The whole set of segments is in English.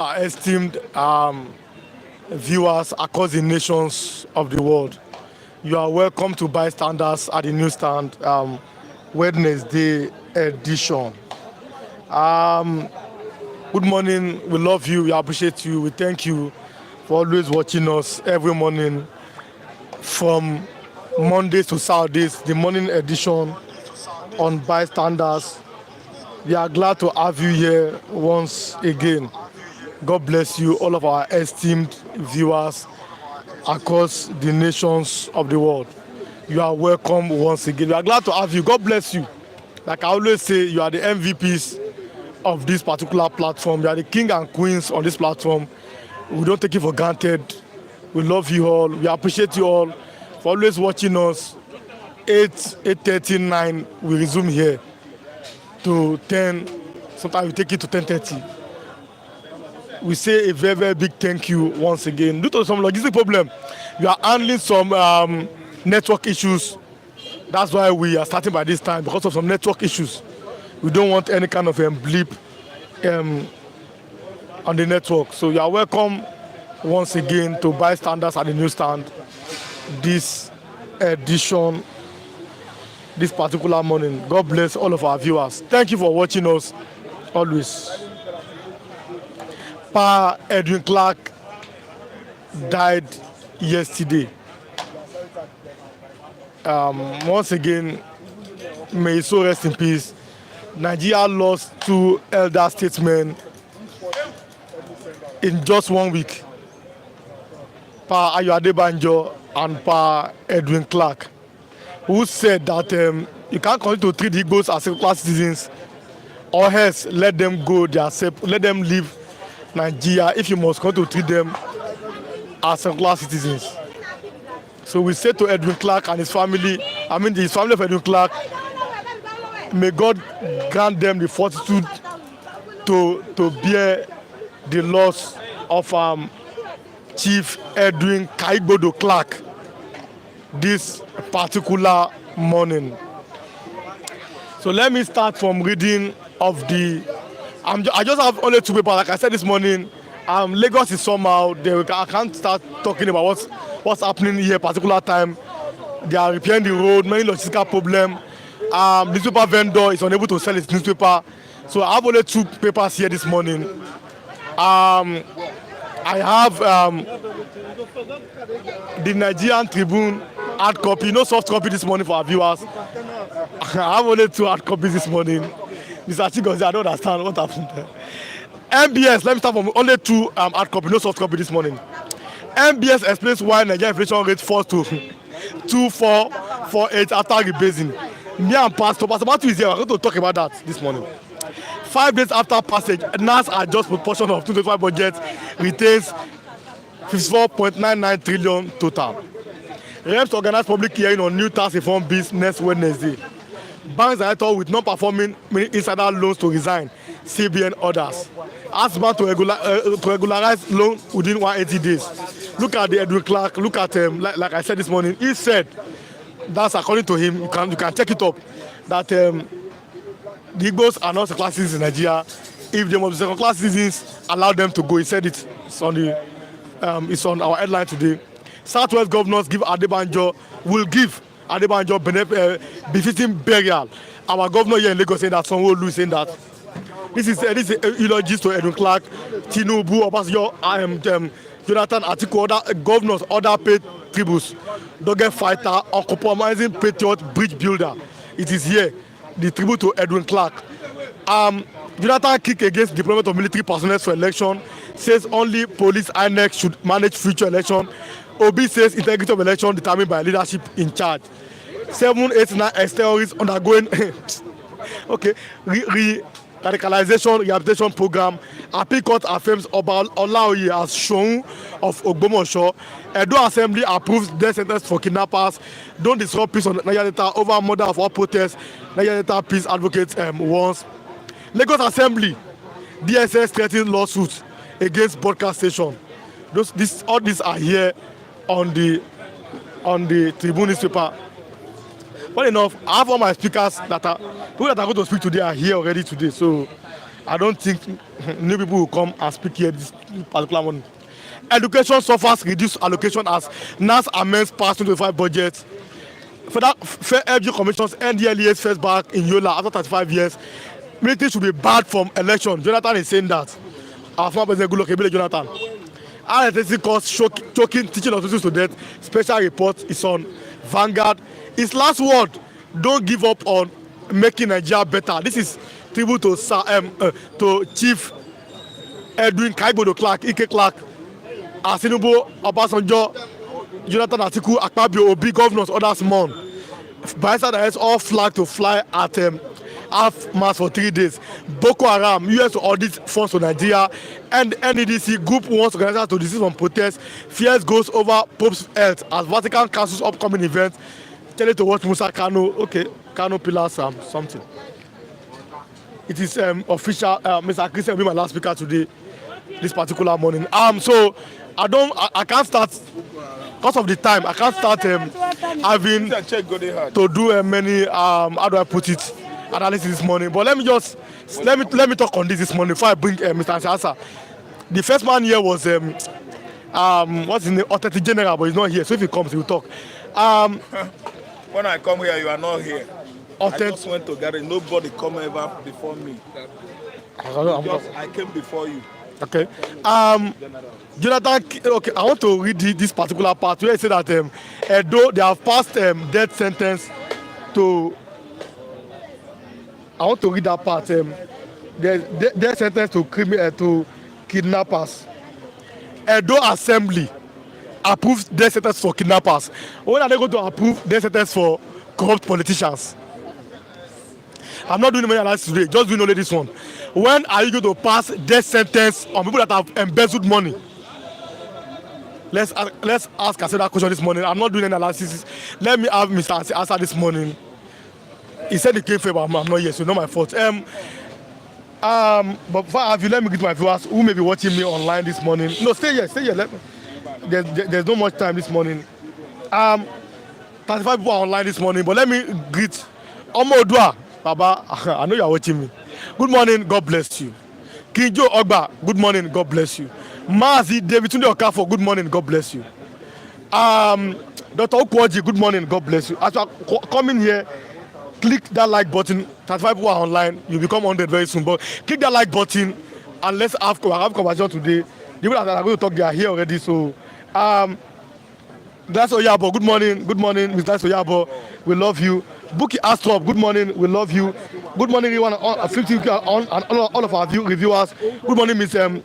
Our esteemed viewers across the nations of the world, you are welcome to Bystanders at the Newsstand Wednesday edition. Good morning. We love you. We appreciate you. We thank you for always watching us every morning from Mondays to Saturdays, the morning edition on Bystanders. We are glad to have you here once again. God bless you, all of our esteemed viewers across the nations of the world. You are welcome once again. We are glad to have you. God bless you. Like I always say, you are the MVPs of this particular platform. You are the king and queens on this platform. We don't take it for granted. We love you all. We appreciate you all for always watching us. 8:39, we resume here to 10. Sometimes we take it to 10:30. We say a very, very big thank you once again. Due to some logistic problem, we are handling some network issues. That's why we are starting by this time, because of some network issues. We don't want any kind of blip on the network. So you are welcome once again to Bystanders at the Newsstand this edition, this particular morning. God bless all of our viewers. Thank you for watching us always. Pa Edwin Clark died yesterday. Once again, may his soul rest in peace. Nigeria lost two elder statesmen in just 1 week. Pa Ayo Adebanjo and Pa Edwin Clark, who said that you can't continue to treat the Igbos as second-class citizens, or else let them go let them leave Nigeria if you must come to treat them as second-class citizens. So we say to Edwin Clark and his family, his family of Edwin Clark, may God grant them the fortitude to bear the loss of Chief Edwin Kaigbodo Clark this particular morning. So let me start from reading of the I just have only two papers. Like I said this morning, Lagos is somehow I can't start talking about what's happening here particular time. They are repairing the road, many logistical problem. Newspaper vendor is unable to sell his newspaper. So I have only two papers here this morning. I have the Nigerian Tribune hard copy, no soft copy this morning for our viewers. I have only two hard copies this morning. Mr. Chigozie, I don't understand what happened there. MBS, let me start from only two hard copy, no soft copy this morning. MBS explains why Nigerian inflation rate falls to 2.448 after rebasing. Me and Pastor Matthew is here. We're going to talk about that this morning. 5 days after passage, NAS adjusts proportion of 2025 budget retains 54.99 trillion total. Reps organize public hearing on new tax reform bills next Wednesday. Banks director with non-performing insider loans to resign. CBN orders. Ask bank to regularize loan within 180 days. Look at the Edwin Clark. Look at like I said this morning. He said that's according to him. You can check it up that the Igbos are not second-class citizens in Nigeria. If they must be second-class citizens, allow them to go. He said it. It's on our headline today. Southwest governors will give Adebanjo befitting burial. Our governor here in Lagos saying that, Sanwo-Olu is saying that. This is eulogist to Edwin Clark, Tinubu, Obasanjo, Jonathan Atiku, other governors, other paid tributes. Dogged fighter, uncompromising patriot, bridge builder. It is here, the tribute to Edwin Clark. Jonathan kick against deployment of military personnel for election, says only police INEC should manage future election. Obi says integrity of election determined by leadership in charge. 789 ex-terrorists undergoing okay radicalization rehabilitation program. Appeal court affirms Oba Olaoye as Shoun of Ogbomosho. Edo Assembly approves death sentence for kidnappers. Don't disrupt peace on Nigeria Delta over murder of all protests. Nigeria Delta peace advocates once. Lagos Assembly, DSS threatens lawsuits against broadcast station. All these are here on the Tribune newspaper. Well enough, I have all my speakers people that are going to speak today are here already today. So I don't think new people will come and speak here this particular morning. Education suffers reduced allocation as NAS amends past 2025 budget. Federal Fair LG Commission's NDLEA's first back in Yola after 35 years. Military should be barred from election. Jonathan is saying that. Our former president, Goodluck Ebele Jonathan. RSSC caused choking teaching officers to death. Special report is on Vanguard. His last word: don't give up on making Nigeria better. This is tribute to Chief Edwin Kaibodo Clark, Ike Clark, Asinubo, Obasanjo, Jonathan Atiku, Akpabio, Obi, governors, others mourn. Bayelsa has all flagged to fly at half mast for 3 days. Boko Haram, US audit funds to Nigeria, and NEDC group wants organizers to desist from protests. Fears goes over Pope's health as Vatican cancels upcoming events. Tell it to watch Musa Kano. Okay, Kano Pillars something. It is official. Mr. Christian will be my last speaker today, this particular morning. So I can't start because of the time. I can't start having to do many how do I put it, analysis this morning. But let me talk on this morning before I bring Mr. Ansasa. The first man here was what's his name, Authority General, but he's not here. So if he comes, he will talk. When I come here, you are not here. I just went to get it. Nobody come ever before me. I came before you. Okay. Jonathan, okay, I want to read this particular part where he said that though they have passed death sentence to, I want to read that part. Death sentence to kidnappers. Edo Assembly approves death sentence for kidnappers. When are they going to approve death sentence for corrupt politicians? I'm not doing many analysis today, just doing only this one. When are you going to pass death sentence on people that have embezzled money? Let's ask ourselves that question this morning. I'm not doing any analysis. Let me have Mr. answer this morning. He said he came for, but I'm not here, so it's not my fault. But before I have you, let me greet my viewers who may be watching me online this morning. No, stay here. There's no much time this morning. 35 people are online this morning, but let me greet Omo Odua. Baba, I know you are watching me. Good morning, God bless you. Kinjo Ogba, good morning, God bless you. Mazi David Tunde Okafo, good morning, God bless you. Dr. Okwoji, good morning, God bless you. As you are coming here, click that like button. 35 people are online. You become 100 very soon. But click that like button and let's have conversation today. The people that are going to talk, they are here already. So, that's Oyabo. Good morning, Mr. Oyabo. We love you. Buki Astrop, good morning, we love you. Good morning, everyone, 50 on and all of our reviewers. Good morning, Miss Buki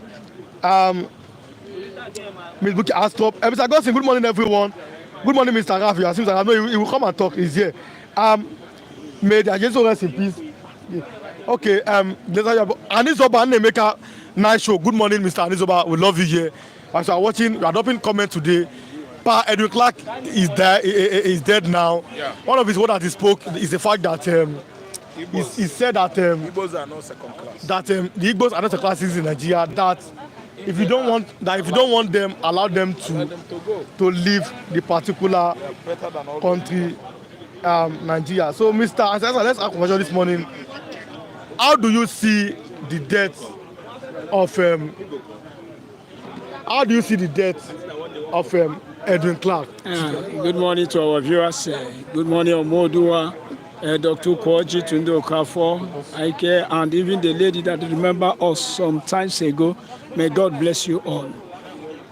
Astrop. Mr. Gossin, good morning, everyone. Good morning, Mr. Rafi. As soon as I know he will come and talk, he's here. May the Jesus rest in peace. Okay, Anizoba Nemeka, nice show. Good morning, Mr. Anizoba. We love you here. As you are watching, you are dropping comment today. Edwin Clark is dead now. Yeah. One of his words that he spoke is the fact that he said that Igbos are not second class. That the Igbos are not second class in Nigeria. That if you don't want them, allow them to leave the particular country, Nigeria. So, Mr. Ansasa, let's have a conversation this morning. How do you see the death of Edwin Clark? Good morning to our viewers. Good morning, Omodua, Dr. Kwoji, Tunde Okafo, Ike, and even the lady that remember us some times ago. May God bless you all.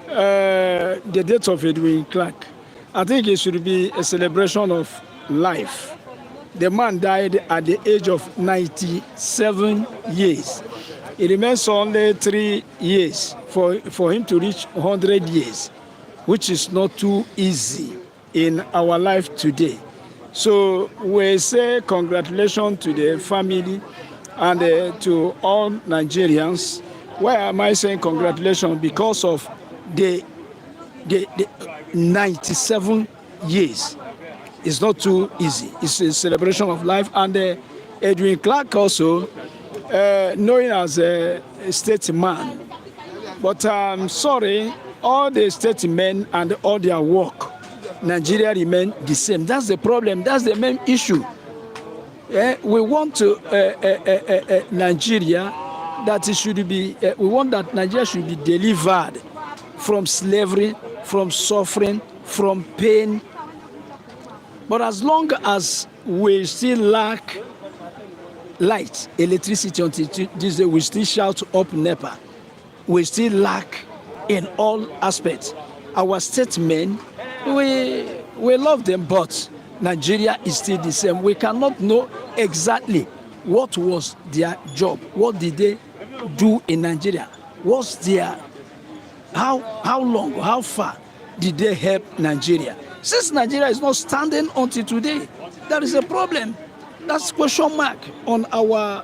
The death of Edwin Clark, I think it should be a celebration of life. The man died at the age of 97 years. It remains only 3 years for him to reach 100 years. Which is not too easy in our life today. So we say congratulations to the family and to all Nigerians. Why am I saying congratulations? Because of the 97 years. It's not too easy. It's a celebration of life. And Edwin Clark also, known as a statesman. But I'm sorry, all the statesmen and all their work, Nigeria remain the same. That's the problem. That's the main issue. We want to Nigeria that it should be, we want that Nigeria should be delivered from slavery, from suffering, from pain. But as long as we still lack light, electricity until this day, we still shout up NEPA. We still lack in all aspects. Our statesmen, we love them, but Nigeria is still the same. We cannot know exactly what was their job, what did they do in Nigeria, what's their, how long, how far did they help Nigeria? Since Nigeria is not standing until today, there is a problem. That's question mark on our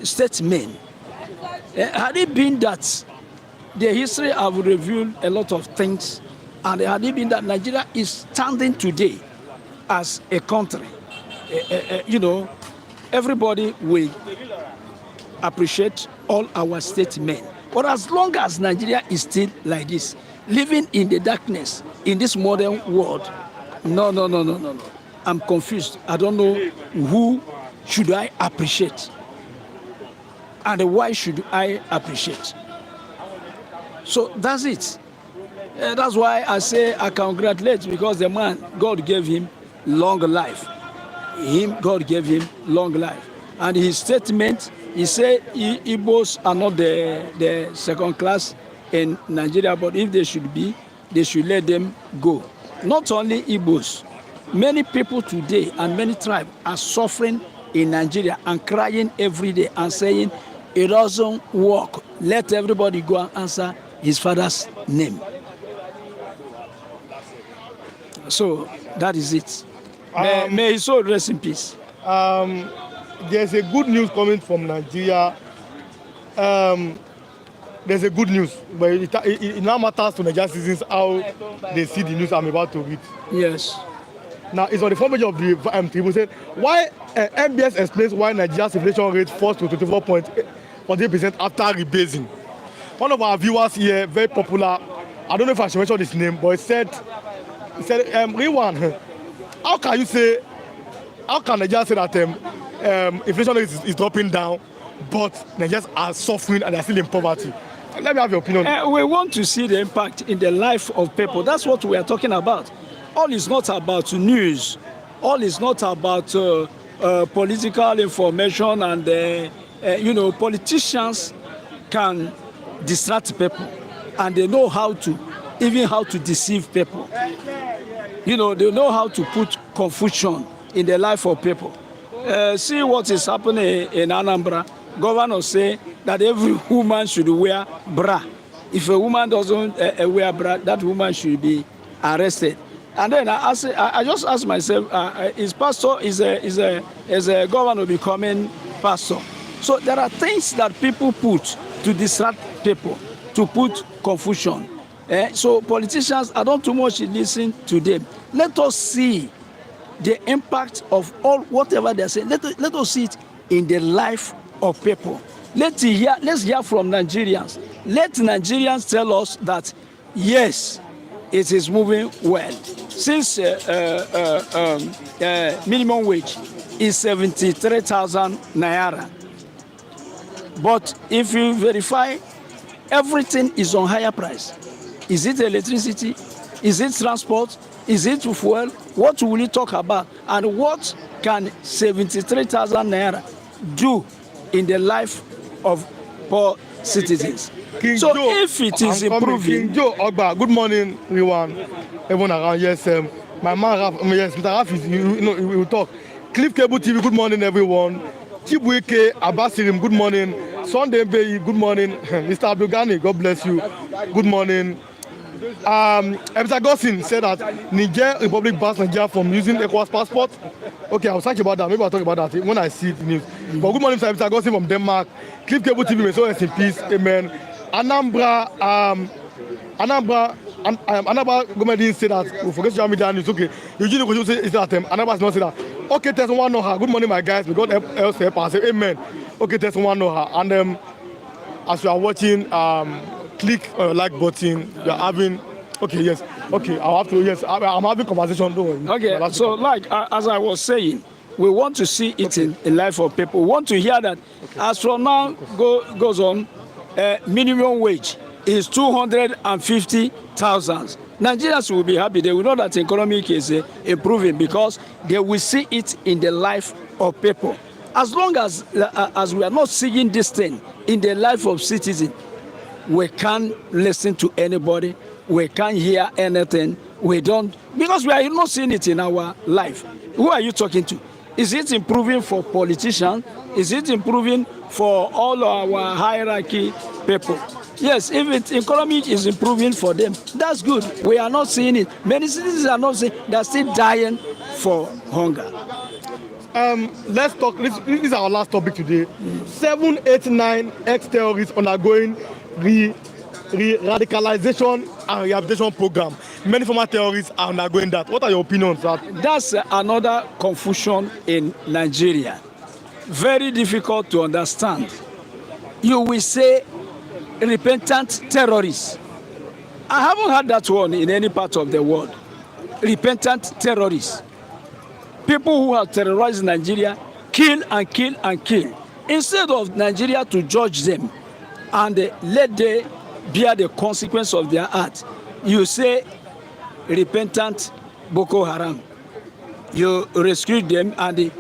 statesmen. Had it been that the history have revealed a lot of things, and had it been that Nigeria is standing today as a country, everybody will appreciate all our statesmen. But as long as Nigeria is still like this, living in the darkness in this modern world, no. I'm confused. I don't know who should I appreciate and why should I appreciate. So that's it. That's why I say I congratulate, because the man, God gave him long life. God gave him long life. And his statement, he said Igbos are not the second class in Nigeria, but if they should be, they should let them go. Not only Igbos, many people today and many tribes are suffering in Nigeria and crying every day and saying, it doesn't work. Let everybody go and answer his father's name. So that is it. May his soul rest in peace. There's a good news coming from Nigeria. There's a good news, but it now matters to Nigerian citizens how they see the news I'm about to read. Yes. Now, it's on the front page of the Tribune saying why MBS explains why Nigeria's inflation rate falls to 24.8% after rebasing. One of our viewers here, very popular, I don't know if I should mention his name, but he said, Rewan, how can Nigeria say that inflation rate is dropping down, but Nigerians are suffering and they're still in poverty? Let me have your opinion. We want to see the impact in the life of people. That's what we are talking about. All is not about news. All is not about political information and, politicians can distract people and they know how to deceive people. They know how to put confusion in the life of people. See what is happening in Anambra. Governor say that every woman should wear bra. If a woman doesn't wear bra, that woman should be arrested. And then I just ask myself, is a governor becoming pastor? So there are things that people put to distract people, to put confusion. So politicians, I don't too much listen to them. Let us see the impact of all whatever they're saying. Let us see it in the life of people. Let's hear from Nigerians. Let Nigerians tell us that yes, it is moving well. Since minimum wage is 73,000 naira, but if you verify, everything is on higher price. Is it electricity? Is it transport? Is it fuel? What will you talk about? And what can 73,000 naira do in the life of poor citizens? King so Joe, if it is improving... King Joe Ogba, good morning, everyone. Everyone around, yes. My man, yes, Mr. Raf, we will talk. Cliff Cable TV, good morning, everyone. Chibuike Abasirim, good morning. Sunday Bay, good morning. Mr. Abdulgani, God bless you. Good morning. Mr. Gossin said that Niger Republic bans Nigeria from using ECOWAS passport. Okay, I'll talk about that. Maybe I'll talk about that when I see the news. But good morning, Mr. Gossin from Denmark. Cliff Cable TV, may so rest in peace. Amen. Anambra government didn't say that. We forget social media news. Okay, Eugene Okojo say that Anambra is not say that. Okay, test one know her. Good morning, my guys. May God help us. Say amen. Okay, test one know her. And as you are watching, click on the like button. You are having. Okay, yes. Okay, I'll have to. Yes, I'm having conversation. Don't worry. Okay, so like as I was saying, We want to see it in the life of people. We want to hear that as from now goes on, minimum wage is 250,000. Nigerians will be happy. They will know that the economic is improving because they will see it in the life of people. As long as we are not seeing this thing in the life of citizens, we can't listen to anybody. We can't hear anything. We don't, because we are not seeing it in our life. Who are you talking to? Is it improving for politicians? Is it improving for all our hierarchy people? Yes, if the economy is improving for them, that's good. We are not seeing it. Many citizens are not seeing, they're still dying for hunger. Let's talk. This is our last topic today. 789 ex-terrorists undergoing radicalization and rehabilitation program. Many former terrorists are undergoing that. What are your opinions on that? That's another confusion in Nigeria. Very difficult to understand. You will say repentant terrorists. I haven't heard that one in any part of the world. Repentant terrorists. People who have terrorized Nigeria kill and kill and kill. Instead of Nigeria to judge them and let them bear the consequence of their act, you say repentant Boko Haram. You rescue them and you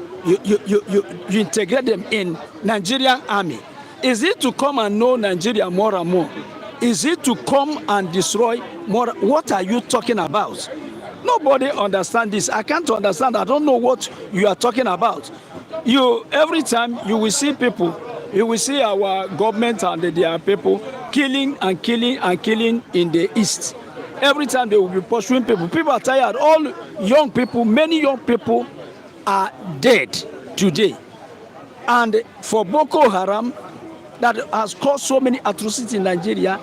integrate them in Nigerian army. Is it to come and know Nigeria more and more? Is it to come and destroy more? What are you talking about? Nobody understands this. I can't understand. I don't know what you are talking about. Every time you will see people, you will see our government and their people killing and killing and killing in the east. Every time they will be pursuing people. People are tired. All young people, many young people are dead today. And for Boko Haram, that has caused so many atrocities in Nigeria,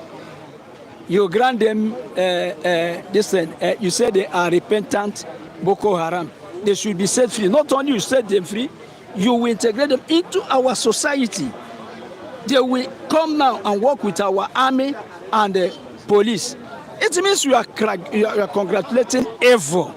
you grant them this thing. You say they are repentant Boko Haram. They should be set free. Not only you set them free, you will integrate them into our society. They will come now and work with our army and police. It means you are congratulating evil.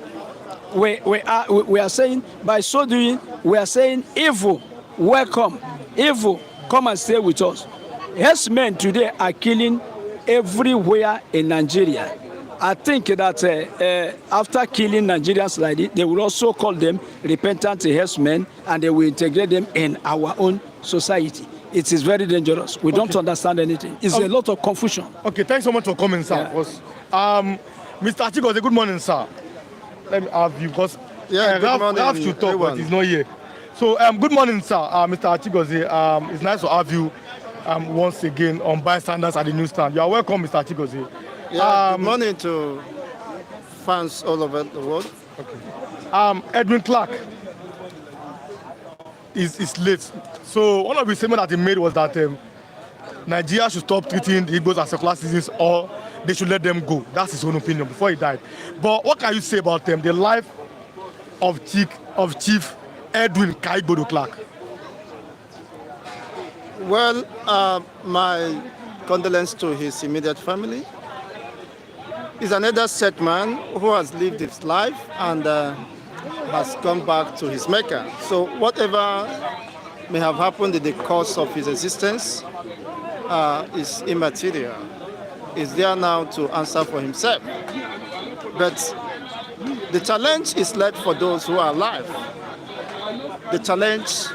We are saying, by so doing, we are saying evil, welcome. Evil, come and stay with us. Yes, men today are killing everywhere in Nigeria. I think that after killing Nigerians like this, they will also call them repentant herdsmen and they will integrate them in our own society. It is very dangerous. We don't understand anything. It's a lot of confusion. Okay, thanks so much for coming, sir. Yeah. Mr. Achigozie, good morning, sir. Let me have you, because good morning, Ralph should talk, but he's not here. So, good morning, sir. Mr. Achigozie, it's nice to have you once again on Bystanders at the newsstand. You are welcome, Mr. Achigozie. Yeah, good morning to fans all over the world. Okay. Edwin Clark is late. So one of the statements that he made was that Nigeria should stop treating the Igbos as secular citizens, or they should let them go. That's his own opinion before he died. But what can you say about the life of Chief Edwin Clark? Well, my condolences to his immediate family. He's an elder set man who has lived his life and has come back to his Mecca. So whatever may have happened in the course of his existence is immaterial. He's there now to answer for himself. But the challenge is left for those who are alive. The challenge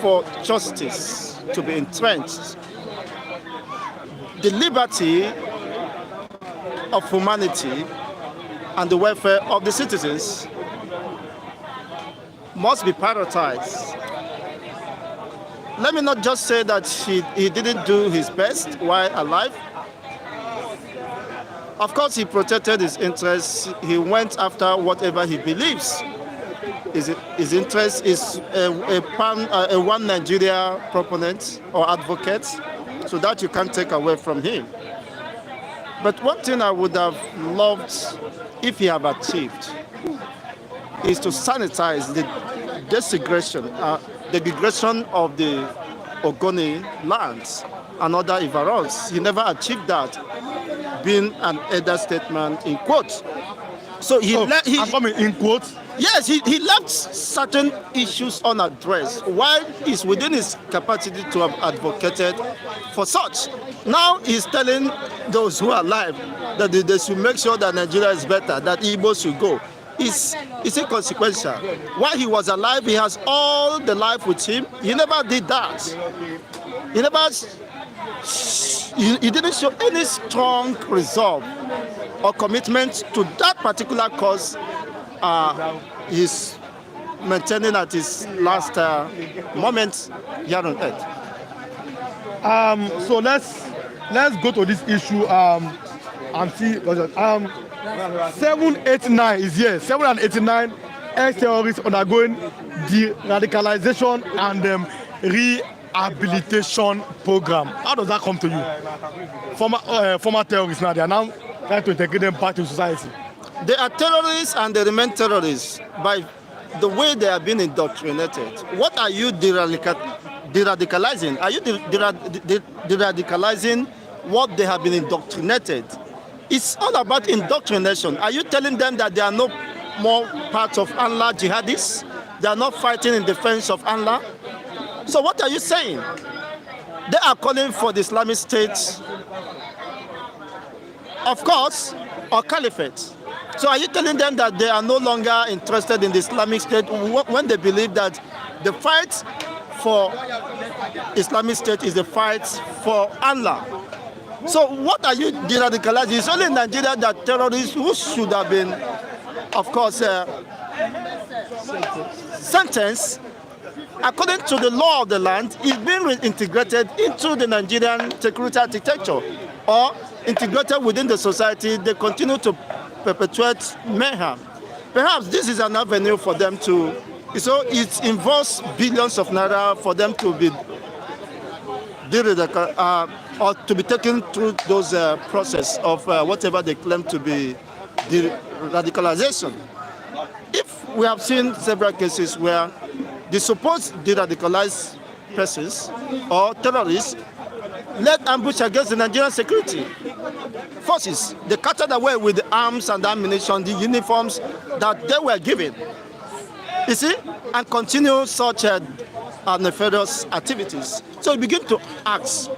for justice to be entrenched. The liberty of humanity and the welfare of the citizens must be prioritized. Let me not just say that he didn't do his best while alive. Of course, he protected his interests. He went after whatever he believes. His interest is a one Nigeria proponent or advocate, so that you can't take away from him. But one thing I would have loved if he had achieved is to sanitize the desegregation, the degradation of the Ogoni lands and other Ivarons. He never achieved that, being an elder statesman in quotes. So I'm coming in quotes. Yes, he left certain issues unaddressed while it's within his capacity to have advocated for such. Now he's telling those who are alive that they should make sure that Nigeria is better, that Igbos should go. It's inconsequential. While he was alive, he has all the life with him. He never did that. He didn't show any strong resolve or commitment to that particular cause. He's maintaining at his last moment here on earth. So let's go to this issue and see. 789 is here. 789 ex-terrorists undergoing de-radicalization and rehabilitation program. How does that come to you? Former terrorists now, they are now trying to integrate them back to society. They are terrorists and they remain terrorists by the way they have been indoctrinated. What are you de-radicalizing? Are you de-radicalizing what they have been indoctrinated? It's all about indoctrination. Are you telling them that they are no more part of Allah jihadists? They are not fighting in defense of Allah? So what are you saying? They are calling for the Islamic State, of course, or caliphate. So are you telling them that they are no longer interested in the Islamic State when they believe that the fight for Islamic State is the fight for Allah? So what are you de-radicalizing? It's only in Nigeria that terrorists who should have been, of course, sentenced according to the law of the land is being reintegrated into the Nigerian security architecture or integrated within the society. They continue to perpetuate mayhem. Perhaps this is an avenue for them to, so it involves billions of naira for them to be or to be taken through those process of whatever they claim to be the radicalization. If we have seen several cases where the supposed de-radicalized persons or terrorists led ambush against the Nigerian security forces. They carted away with the arms and ammunition, the uniforms that they were given. You see, and continue such nefarious activities. So you begin to ask,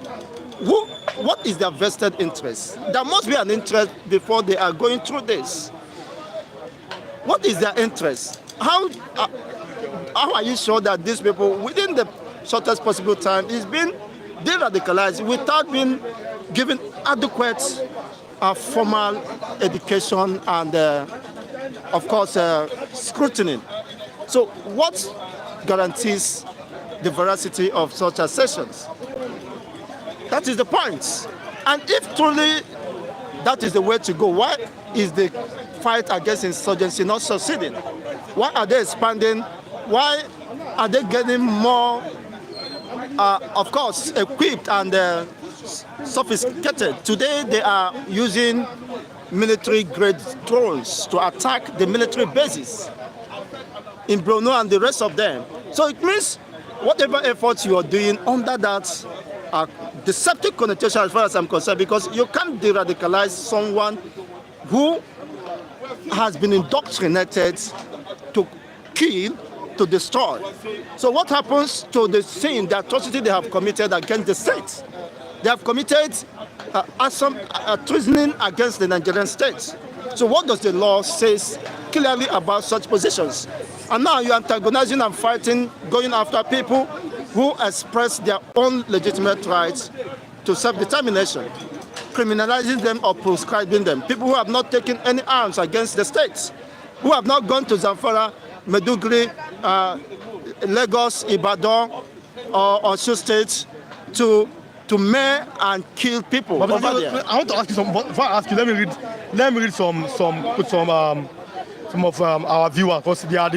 what is their vested interest? There must be an interest before they are going through this. What is their interest? How are you sure that these people, within the shortest possible time, is being de-radicalized without being given adequate formal education and, of course, scrutiny? So what guarantees the veracity of such assertions? That is the point. And if truly that is the way to go, why is the fight against insurgency not succeeding? Why are they expanding? Why are they getting more, of course, equipped and sophisticated? Today they are using military-grade drones to attack the military bases in Borno and the rest of them. So it means whatever efforts you are doing under that deceptive connotation, as far as I'm concerned, because you can't de-radicalize someone who has been indoctrinated to kill, to destroy. So what happens to the sin, the atrocity they have committed against the state? They have committed treason against the Nigerian state. So what does the law say clearly about such positions? And now you're antagonizing and fighting, going after people who express their own legitimate rights to self-determination, criminalizing them or proscribing them. People who have not taken any arms against the state, who have not gone to Zamfara, Maiduguri, Lagos, Ibadan, or Osun State to maim and kill people. But over there. I want to ask you some. Before I ask you, let me read some of our viewers, because they are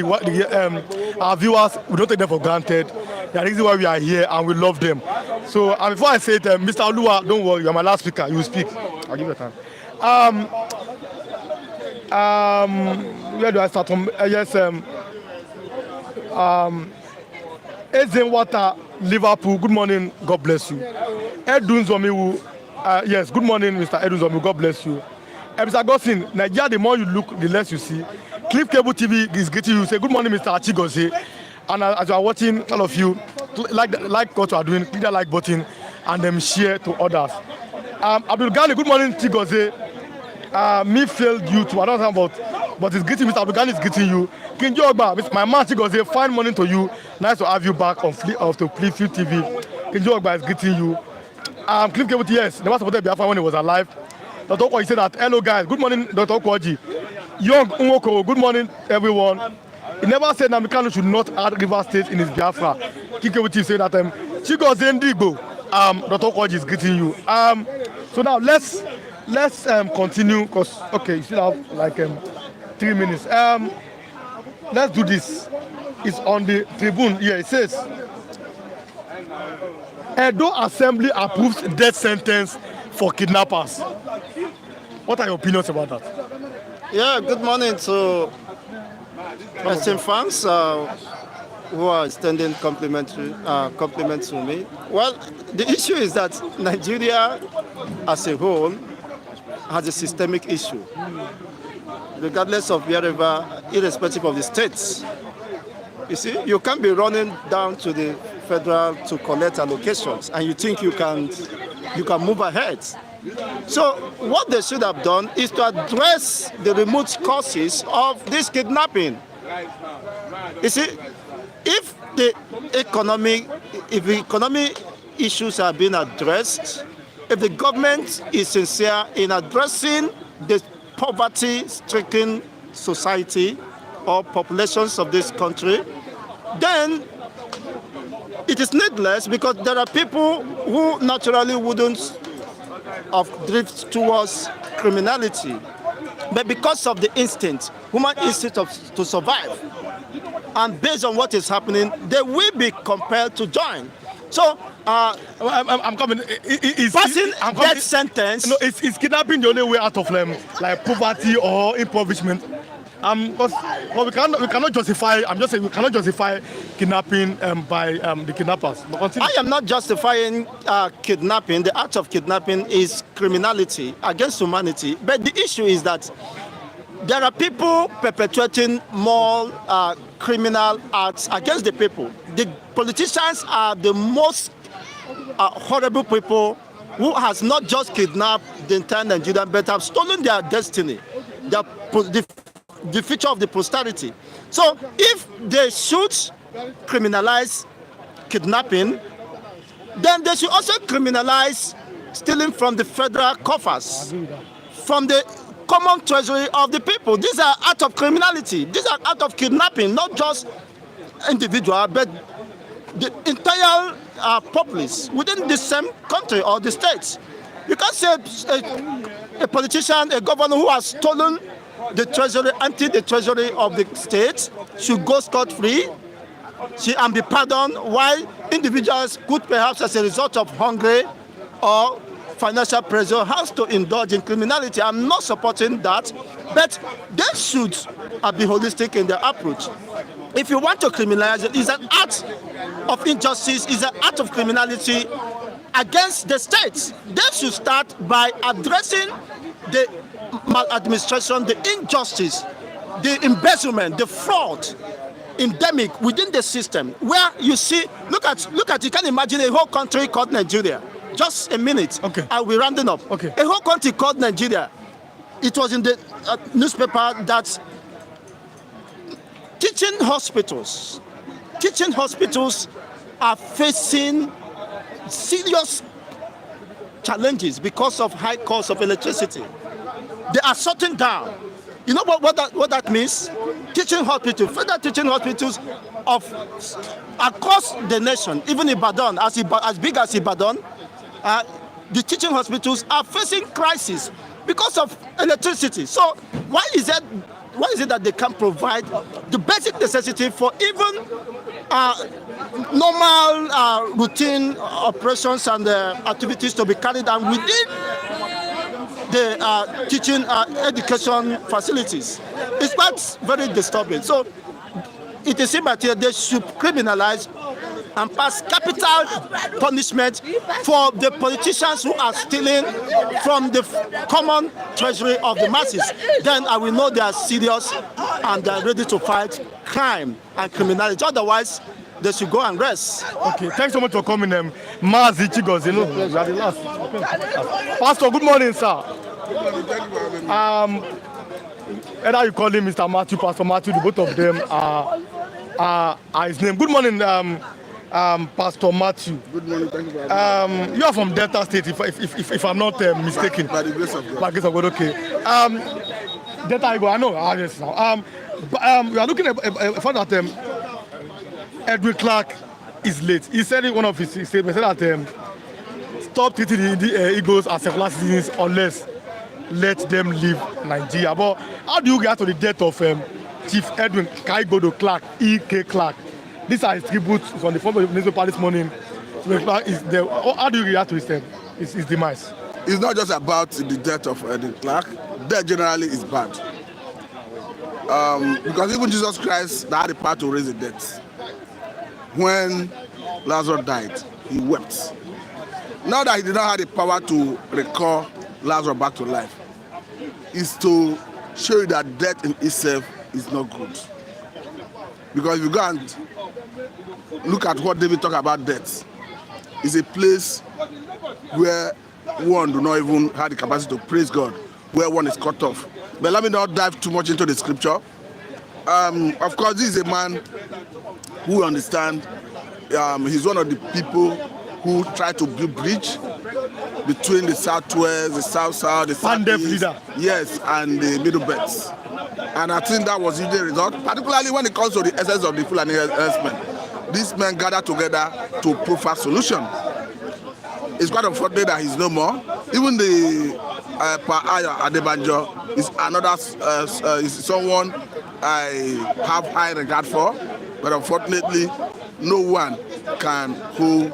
our viewers. We don't take them for granted. They are the reason why we are here, and we love them. So, and before I say it, Mr. Oluwa, don't worry, you are my last speaker. You will speak. I'll give you time. Where do I start from? Yes. Ezenwata, Liverpool. Good morning. God bless you. Edwin Zomiwu. Yes. Good morning, Mr. Edwin Zomiwu. God bless you. Mr. Gossin, Nigeria, the more you look, the less you see. Cliff Cable TV is greeting you. Say, good morning, Mr. Achigose. And as you are watching, all of you, like what you are doing, click that like button and then share to others. Abdul Ghani, good morning, Chigose. Me failed you too. I don't know about, but it's greeting. Mr. Abdul Ghani is greeting you. King Jogba, my man Chigose, fine morning to you. Nice to have you back on to Cliff TV. King Jogba is greeting you. Cliff Cable TV, yes, never supported Biafra when he was alive. Dr. Okwoji said that, hello guys, good morning, Dr. Okwoji. Young Nwoko, good morning, everyone. He never said that Kanu should not add River State in his Biafra. Kikewuti said that Chigozie Ndigbo, Dr. Okwoji is greeting you. So now let's continue because okay, you still have like 3 minutes. Let's do this. It's on the tribune here. It says Edo Assembly approves death sentence for kidnappers. What are your opinions about that? Yeah, good morning to Western fans who are extending compliments to me. Well, the issue is that Nigeria as a whole has a systemic issue, regardless of wherever, irrespective of the states. You see, you can't be running down to the federal to collect allocations and you think you can move ahead. So what they should have done is to address the remote causes of this kidnapping. You see, if the economic issues are being addressed, if the government is sincere in addressing the poverty-stricken society or populations of this country, then it is needless because there are people who naturally wouldn't drift towards criminality, but because of the instinct, human instinct to survive, and based on what is happening, they will be compelled to join. So, I'm coming. Passing death sentence. No, is kidnapping the only way out of like poverty or impoverishment? Because we cannot justify. I'm just saying we cannot justify kidnapping by the kidnappers. I am not justifying kidnapping. The act of kidnapping is criminality against humanity. But the issue is that there are people perpetuating more criminal acts against the people. The politicians are the most horrible people who has not just kidnapped the entire Nigerian, but have stolen their destiny, the future of the posterity. So if they should criminalize kidnapping, then they should also criminalize stealing from the federal coffers, from the common treasury of the people. These are acts of criminality. These are acts of kidnapping, not just individual, but the entire populace within the same country or the states. You can't say a politician, a governor who has stolen the treasury, emptied the treasury of the state, should go scot-free and be pardoned, while individuals could perhaps, as a result of hunger or financial pressure, has to indulge in criminality. I'm not supporting that, but they should be holistic in their approach. If you want to criminalize it, it's an act of injustice, it's an act of criminality against the state. They should start by addressing the maladministration, the injustice, the embezzlement, the fraud endemic within the system, where you see, look at, you can imagine a whole country called Nigeria. Just a minute, okay. I'll be rounding up. Okay. A whole country called Nigeria. It was in the newspaper that teaching hospitals are facing serious challenges because of high cost of electricity. They are shutting down. You know what that means? Teaching hospitals, federal teaching hospitals across the nation, even Ibadan, as big as Ibadan, the teaching hospitals are facing crisis because of electricity. So why is it that they can provide the basic necessity for even normal routine operations and activities to be carried out within the teaching education facilities? It's quite very disturbing. So it is immaterial. They should criminalize and pass capital punishment for the politicians who are stealing from the common treasury of the masses. Then I will know they are serious and they are ready to fight crime and criminality. Otherwise, they should go and rest. Okay, thanks so much for coming. Mazi Chigos, you are the last. Pastor, good morning, sir. Good morning, thank you for having me. Either you call him Mr. Matthew, Pastor Matthew, the both of them are his name. Good morning, Pastor Matthew. Good morning, thank you for having me. You are from Delta State, if I'm not mistaken. By the grace of God. By the grace of God, okay. Delta Igbo, I know. Yes, now. We are looking at the fact that Edwin Clark is late. He said in one of his statements that stop treating the Igbos as secular citizens unless let them leave Nigeria. But how do you react to the death of Chief Edwin Kaigodo Clark, E.K. Clark? These are his tributes on the front of the newspaper this morning. How do you react to his demise? It's not just about the death of Edwin Clark. Death generally is bad. Because even Jesus Christ that had the power to raise the dead. When Lazarus died, he wept. Now that he did not have the power to recall Lazarus back to life, is to show you that death in itself is not good. Because if you go and look at what David talked about death, it's a place where one do not even have the capacity to praise God, where one is cut off. But let me not dive too much into the scripture. Of course, this is a man who understands. He's one of the people who try to build bridge between the southwest, the south-south, the southeast, yes, and the middle belts. And I think that was the result, particularly when it comes to the essence of the Fulani herdsmen. These men gathered together to provide solution. It's quite unfortunate that he's no more. Even the Pa'aya Adebanjo is another is someone I have high regard for, but unfortunately, no one can hold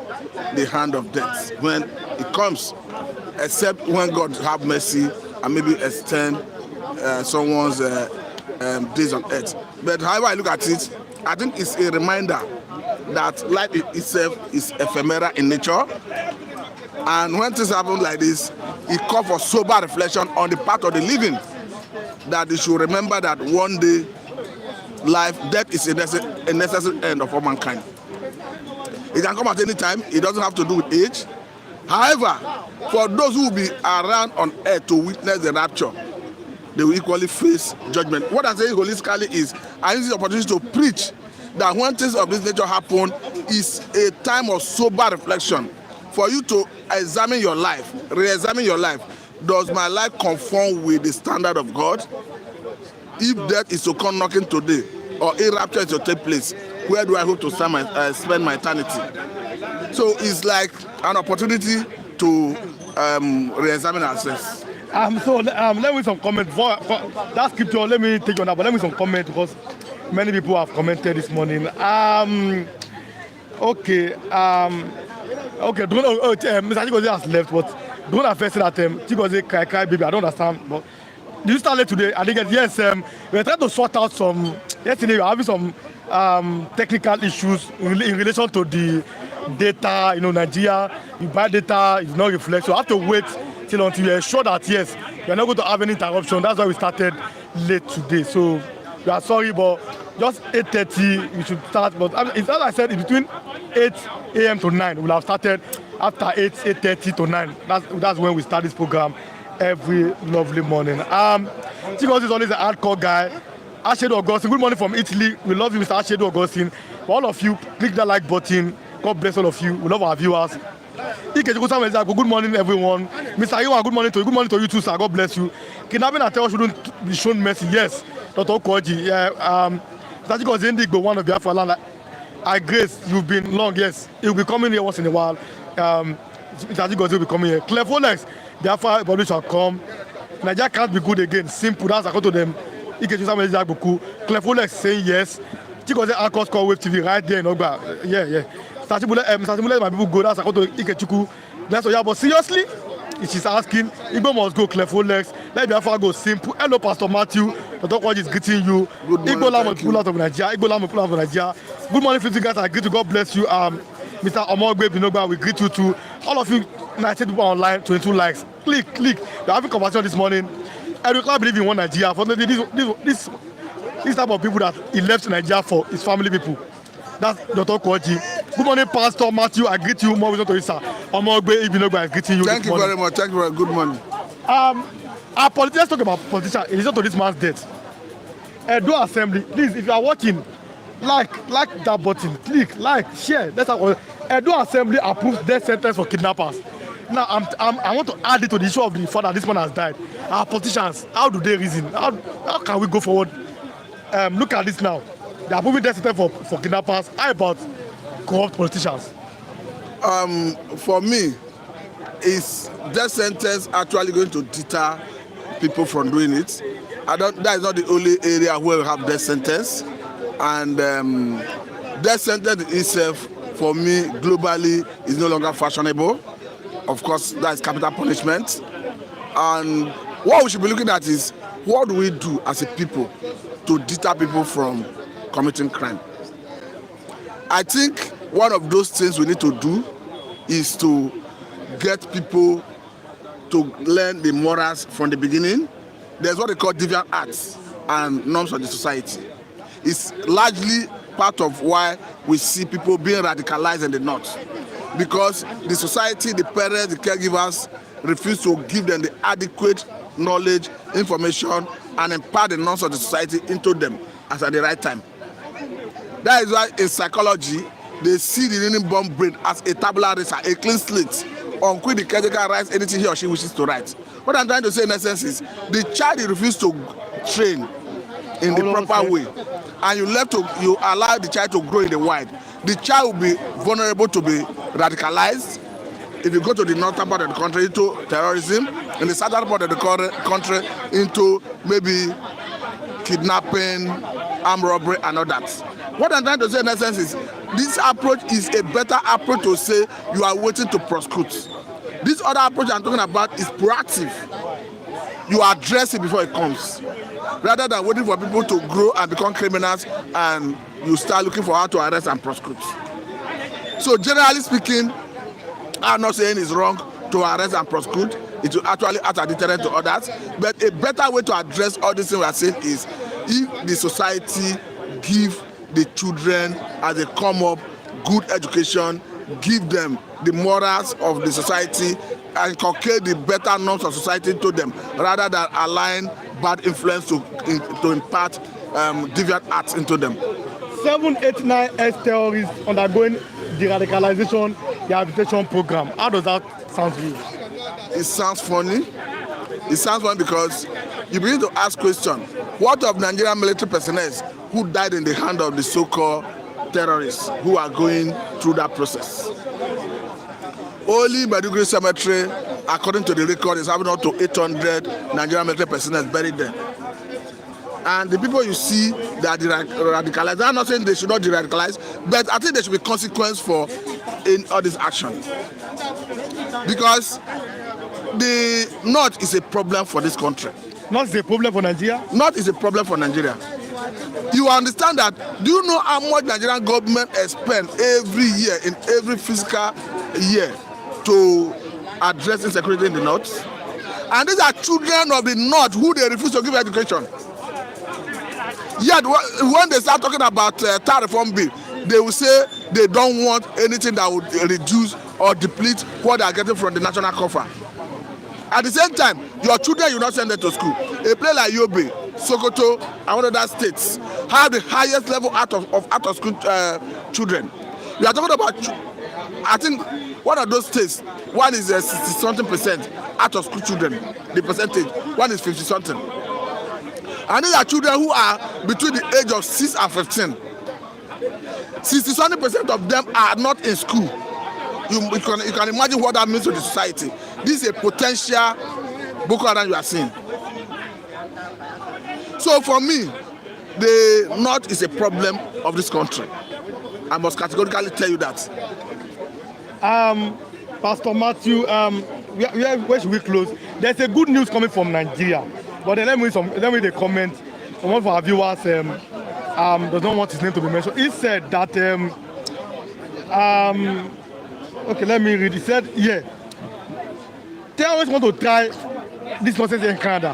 the hand of death when it comes, except when God have mercy and maybe extend someone's days on earth. But however I look at it, I think it's a reminder that life itself is ephemeral in nature. And when things happen like this, it calls for sober reflection on the part of the living, that they should remember that one day, death is a necessary end of all mankind. It can come at any time. It doesn't have to do with age. However, for those who will be around on earth to witness the rapture, they will equally face judgment. What I'm saying holistically is, I use the opportunity to preach that when things of this nature happen, is a time of sober reflection for you to examine your life, re-examine your life. Does my life conform with the standard of God? If death is to come knocking today, or a rapture is to take place, where do I hope to spend my eternity? So it's like an opportunity to re-examine ourselves. Let me some comment for that scripture. Let me take on that, but let me some comment because many people have commented this morning. Okay. Mr. Chigozie has left, but don't affect that Chigozie cry baby. I don't understand, but did you start late today? I think yes. We're trying to sort out some. Yesterday we are having some technical issues in relation to the data. Nigeria, you buy data, it's not reflect. So I have to wait till until you're sure that yes, you're not going to have any interruption. That's why we started late today. So we are sorry, but just 8:30 we should start. But as I said, in between 8 a.m. to 9, we'll have started after 8:30 to 9. That's when we start this program every lovely morning. Chigozie is always an hardcore guy. Ashedo Augustine, good morning from Italy. We love you, Mr. Ashedo Augustine. For all of you, click that like button. God bless all of you. We love our viewers. Good morning, everyone. Mr. Iwan, good morning to you. Good morning to you too, sir. God bless you. Kidnapping and terror shouldn't be shown mercy. Yes, Dr. Okoji. Mr. Chigozie Ndigbo, one of Biafra land. Grace, you've been long, yes. You'll be coming here once in a while. Mr. Chigozie will be coming here. Clear Folex, Biafra body shall come. Nigeria can't be good again. Simple. That's according to them. Clear Folex saying yes. Chigozie Anchor Score Wave TV right there in Ogba. Yeah. Mr. Timule, my people go. That's according to Ikechuku. That's what, yeah, but seriously, she's asking, Igbo must go. Clear Folex. Let Biafra go. Simple. Hello, Pastor Matthew. The doctor is greeting you. Igbo land will pull out of Nigeria. Igbo land will pull out of Nigeria. Good morning, 50 guys. I greet you. God bless you. Mr. Omogbe Binogba, we greet you too. All of you, 90 people online, 22 likes. Click. We're having conversation this morning. And we can't believe in one Nigeria. Unfortunately, this type of people that he left Nigeria for his family people. That's Dr. Kwaji. Good morning, Pastor Matthew. I greet you. More wisdom to you, sir. Omogbe Binogba, I greet you. Thank you very much. Thank you very much. Good morning. Our politicians talk about politicians in relation to this man's death. Edo Assembly, please, if you are watching, like that button, click, share. That's how Edo Assembly approves death sentence for kidnappers. Now, I want to add it to the issue of the fact that this man has died. Our politicians, how do they reason? How can we go forward? Look at this now. They are approving death sentence for kidnappers. How about corrupt politicians? For me, is death sentence actually going to deter people from doing it? That is not the only area where we have death sentence, and death sentence itself, for me, globally, is no longer fashionable. Of course, that is capital punishment, and what we should be looking at is what do we do as a people to deter people from committing crime. I think one of those things we need to do is to get people to learn the morals from the beginning. There's what they call deviant acts and norms of the society. It's largely part of why we see people being radicalized in the north, because the society, the parents, the caregivers refuse to give them the adequate knowledge, information, and impart the norms of the society into them at the right time. That is why in psychology, they see the newborn brain as a tabula rasa, a clean slate, on which the caretaker writes anything he or she wishes to write. What I'm trying to say in essence is the child you refuse to train in the proper way, and you allow the child to grow in the wild, the child will be vulnerable to be radicalized. If you go to the northern part of the country, into terrorism, in the southern part of the country, into maybe kidnapping, armed robbery, and all that. What I'm trying to say in essence is this approach is a better approach to say you are waiting to prosecute. This other approach I'm talking about is proactive. You address it before it comes, rather than waiting for people to grow and become criminals and you start looking for how to arrest and prosecute. So generally speaking, I'm not saying it's wrong to arrest and prosecute. It will actually act as a deterrent to others. But a better way to address all these things we are saying is if the society give the children as they come up good education, give them the morals of the society, and inculcate the better norms of society to them, rather than allowing bad influence to impart deviant acts into them. 789 ex-terrorists undergoing the radicalization rehabilitation program. How does that sound to you? It sounds funny. It sounds funny because you begin to ask questions. What of Nigerian military personnel who died in the hand of the so-called terrorists who are going through that process? Only Maiduguri Cemetery, according to the record, is having up to 800 Nigerian military personnel buried there. And the people you see that are radicalized, I'm not saying they should not be radicalized, but I think there should be consequence for in all this action. Because the North is a problem for this country. North is a problem for Nigeria? North is a problem for Nigeria. You understand that? Do you know how much Nigerian government spend every year, in every fiscal year, to address insecurity in the North? And these are children of the North who they refuse to give education. Yet when they start talking about tax reform bill, they will say they don't want anything that would reduce or deplete what they are getting from the national coffer. At the same time, your children, you not send them to school. A place like Yobe, Sokoto, and one of those states have the highest level out of school children. We are talking about, I think, one of those states, one is 60-something% out of school children, the percentage. One is 50-something. And these are children who are between the age of 6 and 15. 60-something% of them are not in school. You can imagine what that means to the society. This is a potential Boko Haram you are seeing. So for me, the North is a problem of this country. I must categorically tell you that. Pastor Matthew, where should we close? There's a good news coming from Nigeria. But then let me read a comment from one of our viewers. Does not want his name to be mentioned. He said that Okay, let me read. He said, yeah, terrorists want to try this nonsense in Canada.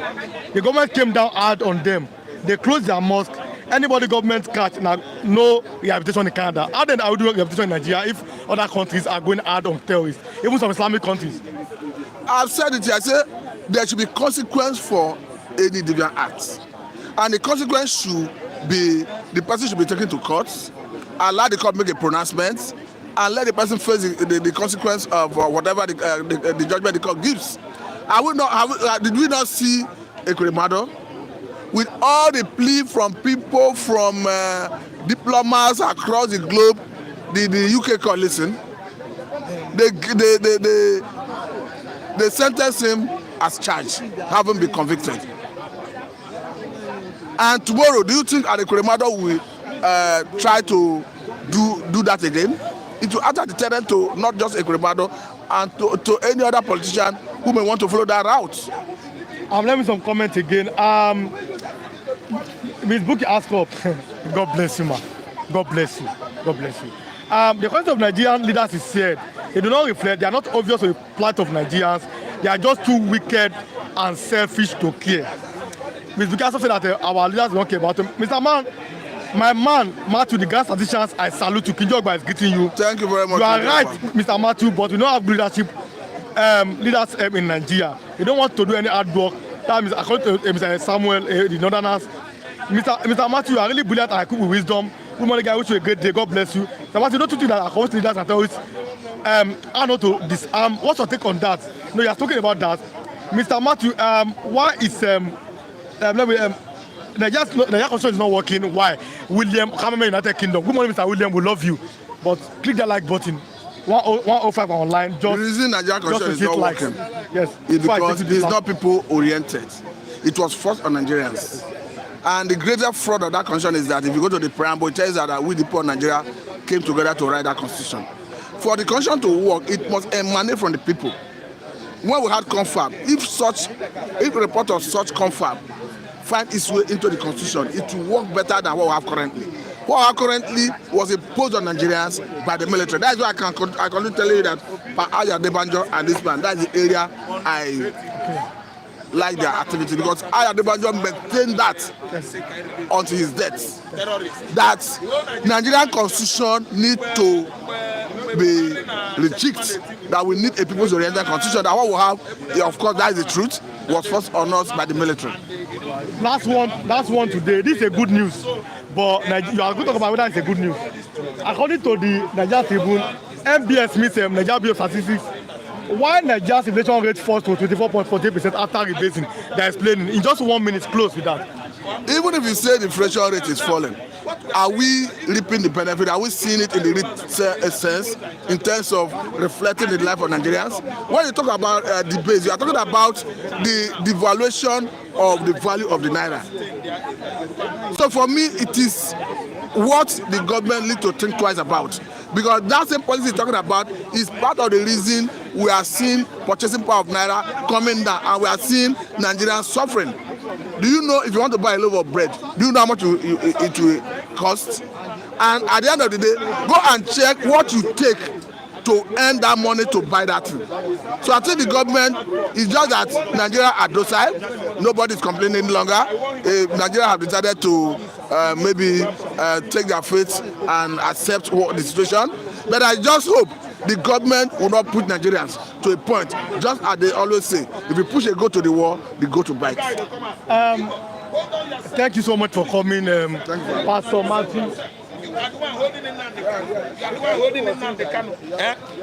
The government came down hard on them. They closed their mosque. Anybody government catch now, no rehabilitation in Canada. How then I would do rehabilitation in Nigeria if other countries are going hard on terrorists, even some Islamic countries? I've said it here. I say there should be consequence for any deviant acts, and the consequence should be the person should be taken to court, allow the court make a pronouncement, and let the person face the consequence of whatever the judgment the court gives. Did we not see a Kremado with all the plea from people, from diplomats across the globe? The UK court listen. They sentenced him as charged, haven't been convicted. And tomorrow, do you think Kremado will try to do that again? It will add a deterrent to not just Kremado and to any other politician who may want to follow that route. Let me some comment again. Ms. Buki Askop, God bless you, ma. God bless you. God bless you. The question of Nigerian leaders is said. They do not reflect. They are not obvious to the plight of Nigerians. They are just too wicked and selfish to care. Ms. Buki also said that our leaders don't care about them. Mr. Man, my man, Matthew, the gas statisticians, I salute you. Kinjogba is greeting you. Thank you very much. You are right, Mr. Matthew, but we don't have leadership leaders in Nigeria. They don't want to do any hard work. That means, according to Mr. Samuel, the Northerners, Mr. Matthew, you are really brilliant and I cook with wisdom. Woman, guy, wish you a great day. God bless you. Mr. Matthew, don't you think that our country leaders and terrorists are not to disarm? What's your take on that? No, you are talking about that. Mr. Matthew, why is Nigerian constitution is not working? Why? William, Kameme United Kingdom. Good morning, Mr. William. We love you. But click that like button. 105 online. Just, the reason Nigerian constitution is not working yes, is because it's not people oriented. It was forced on Nigerians. And the greater fraud of that constitution is that if you go to the preamble, it tells that we, the poor Nigeria, came together to write that constitution. For the constitution to work, it must emanate from the people. When we had confab, if a report of such confab find its way into the constitution, it will work better than what we have currently. What we have currently was imposed on Nigerians by the military. That's why I can tell you that Aya Debanjo and this man, that's the area I like their activity, because Aya Debanjo maintained that until his death. That Nigerian constitution need to be rejigged, that we need a people's oriented constitution, that what we have, of course, that is the truth, was forced on us by the military. Last one today. This is a good news, but you are going to talk about whether it's a good news. According to the Nigerian Tribune, MBS meets Nigeria Bureau of Statistics. Why Nigeria's inflation rate falls to 24.48% after rebasing? They're explaining in just 1 minute. Close with that. Even if you say the inflation rate is falling, are we reaping the benefit? Are we seeing it in the real sense in terms of reflecting the life of Nigerians? When you talk about the base, you are talking about the devaluation of the value of the naira. So for me, it is what the government need to think twice about, because that same policy you're talking about is part of the reason we are seeing purchasing power of naira coming down, and we are seeing Nigerians suffering. Do you know, if you want to buy a loaf of bread, do you know how much it will cost? And at the end of the day, go and check what you take to earn that money to buy that thing. So I think the government is just that Nigeria are docile. Nobody is complaining any longer. Nigeria have decided to maybe take their fate and accept the situation. But I just hope the government will not put Nigerians to a point, just as they always say, if you push a goat to the wall, the goat will bite. Thank you so much for coming, Pastor Matthew.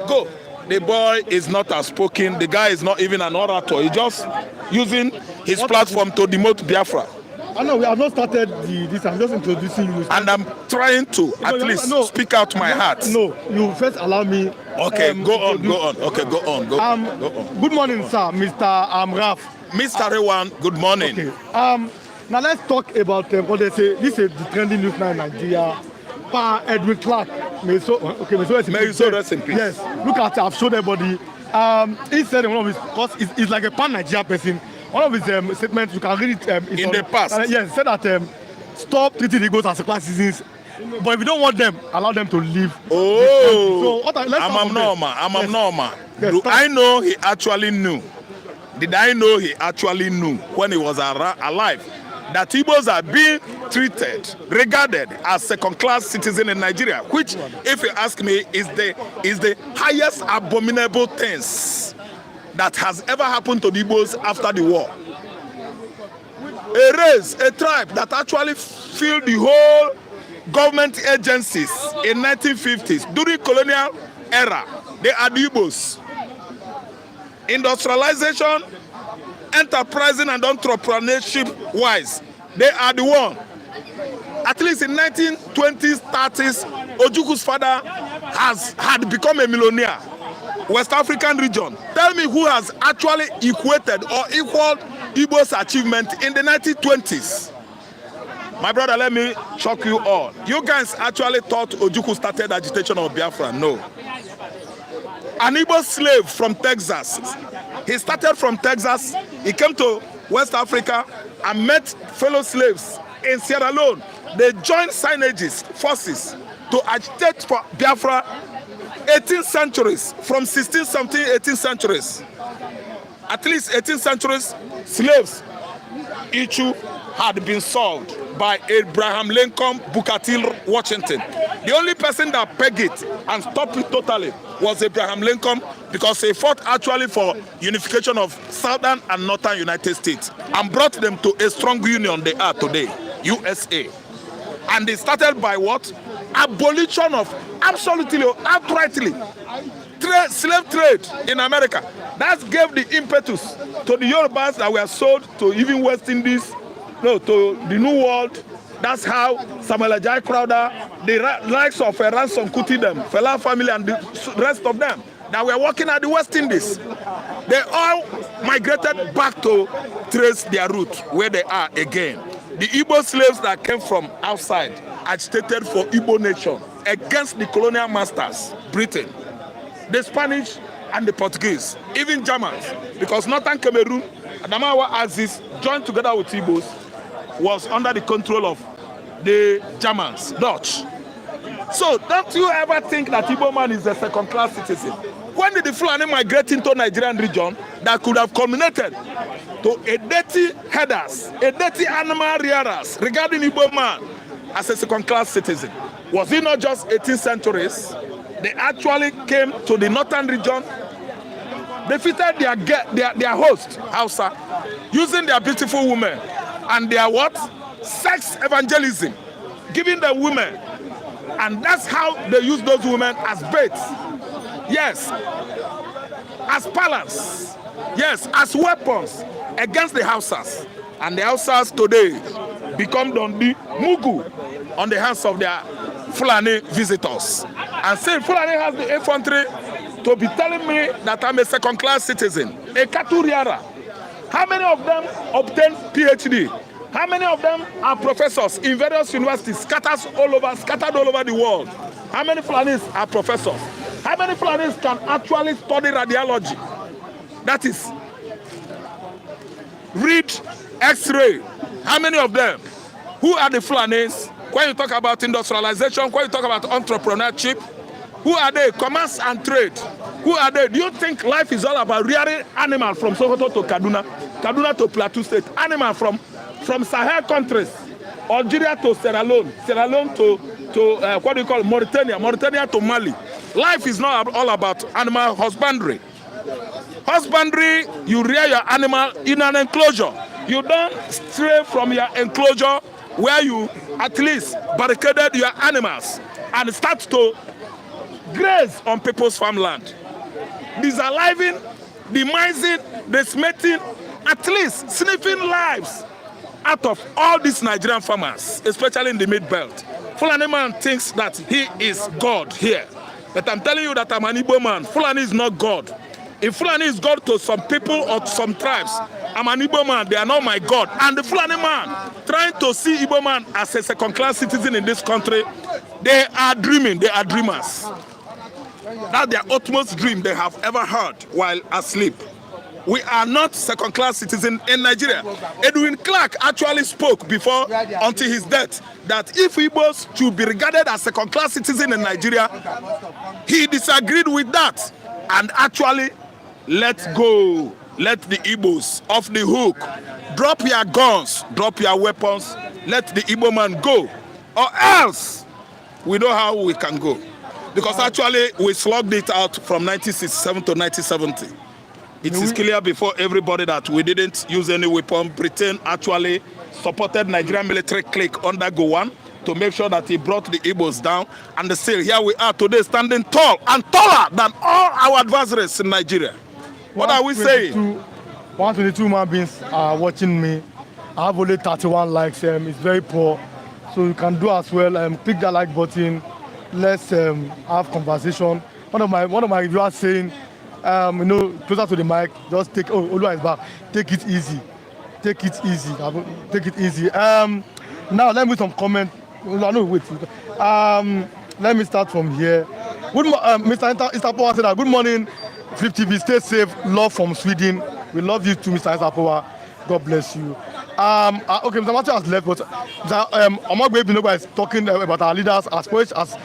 Go. The boy is not outspoken. The guy is not even an orator. He's just using his platform to demote Biafra. I know we have not started this. I'm just introducing you. And I'm trying to at least speak out my heart. No, you first allow me. Okay, go on. Okay, go on. Go on. Good morning, sir, Mr. Raf. Mr. Rewan, good morning. Okay. Now let's talk about what they say. This is the trending news now in Nigeria. Edwin Clark. May so rest in peace. Yes. Look at it. I've showed everybody. He said in one of his, because he's like a pan-Nigeria person. One of his statements, you can read it. In the past. Yes, said that stop treating the Igbos as class citizens. But if you don't want them, allow them to leave. Oh, So let's I'm normal. Yes, Do I know he actually knew? Did I know he actually knew when he was alive that Igbos are being treated, regarded as second-class citizens in Nigeria, which, if you ask me, is the highest abominable things that has ever happened to the Igbos after the war. A race, a tribe that actually filled the whole government agencies in 1950s during colonial era. They are the Igbos. Industrialization, enterprising and entrepreneurship wise, they are the one. At least in 1920s, 30s, Ojukwu's father had become a millionaire. West African region. Tell me who has actually equated or equaled Igbo's achievement in the 1920s. My brother, let me shock you all. You guys actually thought Ojukwu started agitation of Biafra. No. An Igbo slave from Texas. He started from Texas. He came to West Africa and met fellow slaves in Sierra Leone. They joined forces to agitate for Biafra 18th centuries, from 16th, 17th, 18th centuries. At least 18th centuries, slaves issue had been solved by Abraham Lincoln, Booker T. Washington. The only person that pegged it and stopped it totally was Abraham Lincoln, because he fought actually for unification of southern and northern United States and brought them to a strong union they are today, USA. And they started by what? Abolition of absolutely, outrightly, slave trade in America. That gave the impetus to the Yorubas that were sold to even West Indies, no, to the New World. That's how Samuel Ajay Crowther, the likes of Ransom Kuti, them, Fela family, and the rest of them that were working at the West Indies, they all migrated back to trace their root where they are again. The Igbo slaves that came from outside agitated for Igbo nation against the colonial masters, Britain, the Spanish, and the Portuguese, even Germans, because northern Cameroon, Adamawa Axis, joined together with Igbos, was under the control of the Germans, Dutch. So don't you ever think that Igbo man is a second-class citizen? When did the Fulani migrate into Nigerian region that could have culminated to a dirty headers, a dirty animal rearers regarding Igbo man as a second-class citizen? Was it not just 18th centuries? They actually came to the northern region, defeated their host, Hausa, using their beautiful women and their what? Sex evangelism, giving them women. And that's how they use those women as baits. Yes, as pallets. Yes, as weapons against the Hausas. And the Hausas today become Dondi Mugu on the hands of their Fulani visitors. And saying Fulani has the infantry to be telling me that I'm a second-class citizen, a Katuriara. How many of them obtain PhD? How many of them are professors in various universities scattered all over the world? How many Fulanis are professors? How many Fulanis can actually study radiology? That is, read X-ray. How many of them? Who are the Fulanis? When you talk about industrialization, when you talk about entrepreneurship, who are they? Commerce and trade. Who are they? Do you think life is all about rearing animals from Sokoto to Kaduna, Kaduna to Plateau State, animal from Sahel countries, Algeria to Sierra Leone to what do you call Mauritania, Mauritania to Mali? Life is not all about animal husbandry. Husbandry, you rear your animal in an enclosure. You don't stray from your enclosure where you at least barricaded your animals and start to graze on people's farmland. Disaliving, demising, decimating, at least sniffing lives out of all these Nigerian farmers, especially in the mid-belt. Fulani man thinks that he is God here. But I'm telling you that I'm an Igbo man. Fulani is not God. If Fulani is God to some people or to some tribes, I'm an Igbo man. They are not my God. And the Fulani man trying to see Igbo man as a second-class citizen in this country, they are dreaming. They are dreamers. That's their utmost dream they have ever heard while asleep. We are not second-class citizens in Nigeria. Edwin Clark actually spoke before, until his death, that if Igbos should be regarded as second-class citizens in Nigeria, he disagreed with that and actually let go. Let the Igbos off the hook. Drop your guns, drop your weapons, let the Igbo man go. Or else, we know how we can go. Because actually, we slugged it out from 1967 to 1970. It is clear before everybody that we didn't use any weapon. Britain actually supported Nigerian military clique under Gowon to make sure that he brought the Igbos down. And still, here we are today standing tall and taller than all our adversaries in Nigeria. What are we saying? 122 human beings are watching me. I have only 31 likes. It's very poor. So you can do as well. Click that like button. Let's have conversation. One of my viewers saying, closer to the mic, just take. Oh, Olua is back. Take it easy. Take it easy. Take it easy. Now let me some comment. No, wait. Let me start from here. Good, Mr. Instapoa said that. Good morning, Flip TV. Stay safe. Love from Sweden. We love you too, Mr. Instapoa. God bless you. Okay, Mr. Matthew has left, but Omagbe is talking about our leaders as much as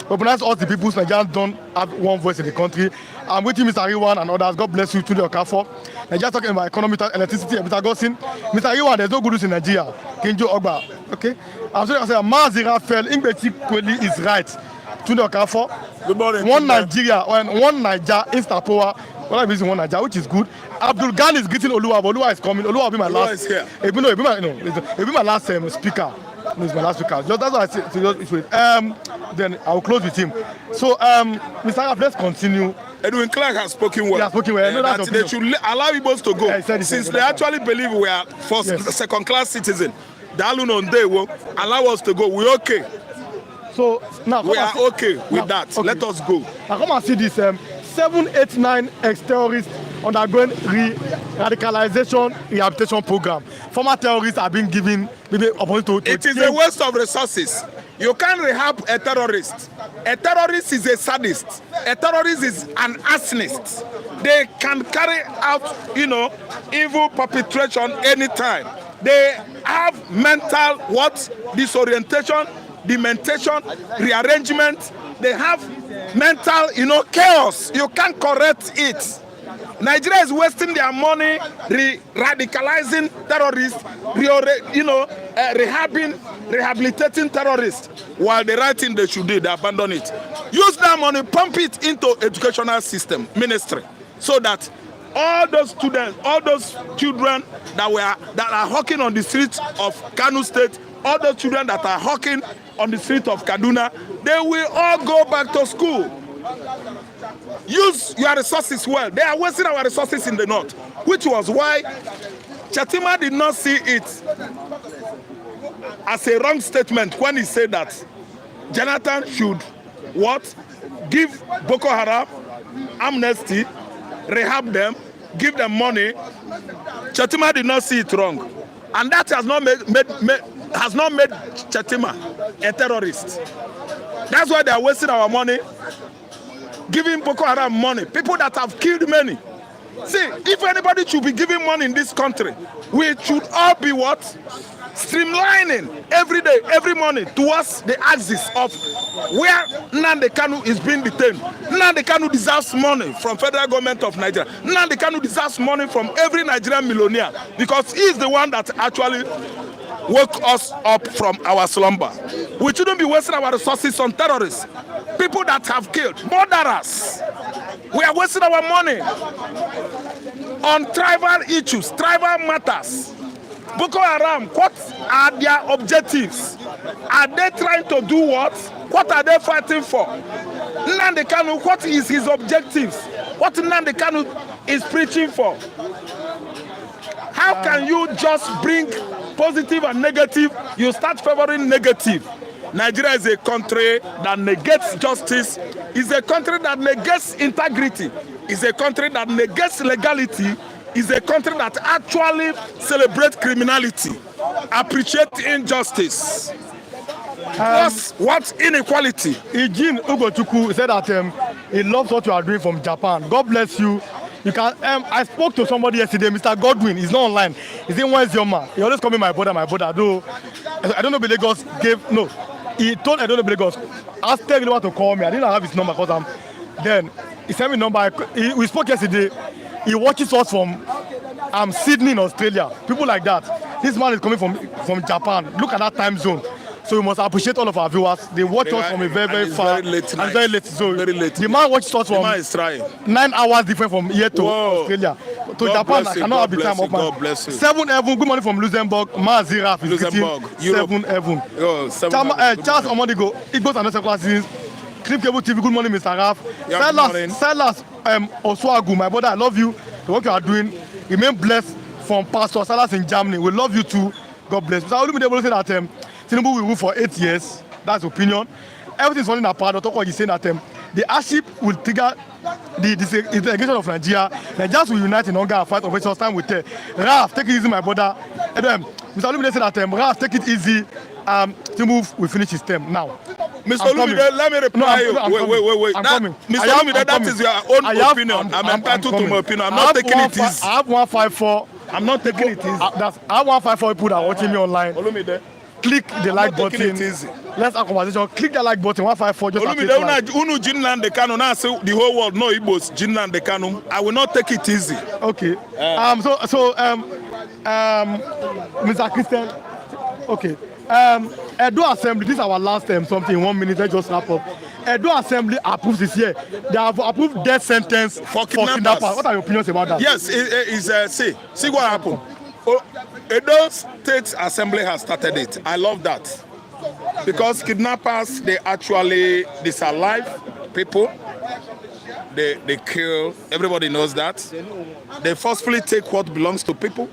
recognize all the people Nigerians don't have one voice in the country. I'm with you, Mr. Iwan and others. God bless you, Tunde Okafo. Nigerians talking about economy, electricity, Mr. Gosin. Mr. Iwan, there's no good news in Nigeria. Kinjo Ogba. Okay? I'm sorry to say, Mazira fell. Ingbechi Kweli is right. Tunde Okafo. Good morning. One Nigeria, one Niger, Instapoa. What I'm using one Niger, which is good. Abdul Ghani is greeting Oluwa, but Oluwa is coming. Oluwa will be my last. Is here. It'll be my last speaker. No, it's my last speaker. Just that's what I say. So just, then I'll close with him. So, Mr. Araf, let's continue. Edwin Clark has spoken well. He has spoken well. No, that they should allow Igbos to go. Yeah, since they actually believe we are second-class citizens. They will allow us to go. We're okay. So now we are okay with that. Okay. Let us go. Now come and see this 789 ex-terrorists undergoing radicalization rehabilitation program. Former terrorists are being given maybe opportunity to it is a waste of resources. You can't rehab a terrorist. A terrorist is a sadist. A terrorist is an arsonist. They can carry out, evil perpetration anytime. They have mental disorientation, dementation, rearrangement. They have mental, chaos. You can't correct it. Nigeria is wasting their money radicalizing terrorists, rehabilitating terrorists, while the right thing they should do, they abandon it. Use that money, pump it into educational system, ministry, so that all those students, all those children that are hawking on the streets of Kano State, all those children that are hawking on the street of Kaduna, they will all go back to school. Use your resources well. They are wasting our resources in the north, which was why Chatima did not see it as a wrong statement when he said that Jonathan should give Boko Haram amnesty, rehab them, give them money. Chatima did not see it wrong, and that has not made Chatima a terrorist. That's why they are wasting our money, giving Boko Haram money, people that have killed many. See, if anybody should be giving money in this country, we should all be streamlining every day, every morning towards the axis of where Nnamdi Kanu is being detained. Nnamdi Kanu deserves money from federal government of Nigeria. Nnamdi Kanu deserves money from every Nigerian millionaire, because he is the one that actually woke us up from our slumber. We shouldn't be wasting our resources on terrorists, people that have killed, murderers. We are wasting our money on tribal issues, tribal matters. Boko Haram, what are their objectives? Are they trying to do what? What are they fighting for? Nnamdi Kanu, what is his objectives? What Nnamdi Kanu is preaching for? How can you just bring positive and negative? You start favoring negative. Nigeria is a country that negates justice, is a country that negates integrity, is a country that negates legality, is a country that actually celebrates criminality, appreciate injustice. What inequality? Eugene Ugochukwu said that he loves what you are doing from Japan. God bless you. You can. I spoke to somebody yesterday, Mr. Godwin. He's not online. He's in where's your man? He always call me my brother, my brother. Though I don't know if Lagos gave no. He told I don't know if Lagos. Asked everyone to call me. I didn't have his number because then he sent me number. We spoke yesterday. He watches us from Sydney in Australia. People like that. This man is coming from Japan. Look at that time zone. So we must appreciate all of our viewers. They watch us from a very far. Very late and very late. So very late. the man watches us from. The man is trying. 9 hours different from here to Australia. To God Japan, I cannot have the time of God bless you. 7 Heaven, good morning from Luxembourg. Maziraf is Luxembourg, greeting 7 Heaven. Oh, 7 Heaven. Charles Omodigo, Igbos and Second Classes. Clip Cable TV, good morning, Mr. Raf. Yeah, good morning. Silas Oswagu, my brother, I love you. The work you are doing, remain blessed from Pastor Silas in Germany. We love you too. God bless. So I will be able to say that Tinubu will rule for 8 years. That's opinion. Everything's falling apart. Dr. Kwok is saying that the hardship will trigger the disintegration of Nigeria. Nigerians will unite in hunger and fight operations. Time will tell. Raf, take it easy, my brother. Mr. Olumide said that Raf, take it easy. Tinubu will finish his term now. Mr. Olumide, let me reply you. Wait. I'm coming. Mr. Olumide, that is your own opinion. I'm entitled to my opinion. I'm not taking it easy. I have 154. I'm not taking it easy. I have 154 people that are watching me online. Olumide. Click the like button. Easy. Let's have a conversation. Click the like button. 154. Just Olumide, unu Jinland the Kanu. Now say the whole world know Igbos. Jinland the Kanu. I will not take it easy. Okay. Mr. Christian. Okay. Edo Assembly. This is our last something. 1 minute. Let's just wrap up. Edo Assembly approves this year. They have approved death sentence for kidnappers. What are your opinions about that? Yes, see what happened. Edo State Assembly has started it. I love that because kidnappers, they actually disalive people. They kill. Everybody knows that. They forcefully take what belongs to people.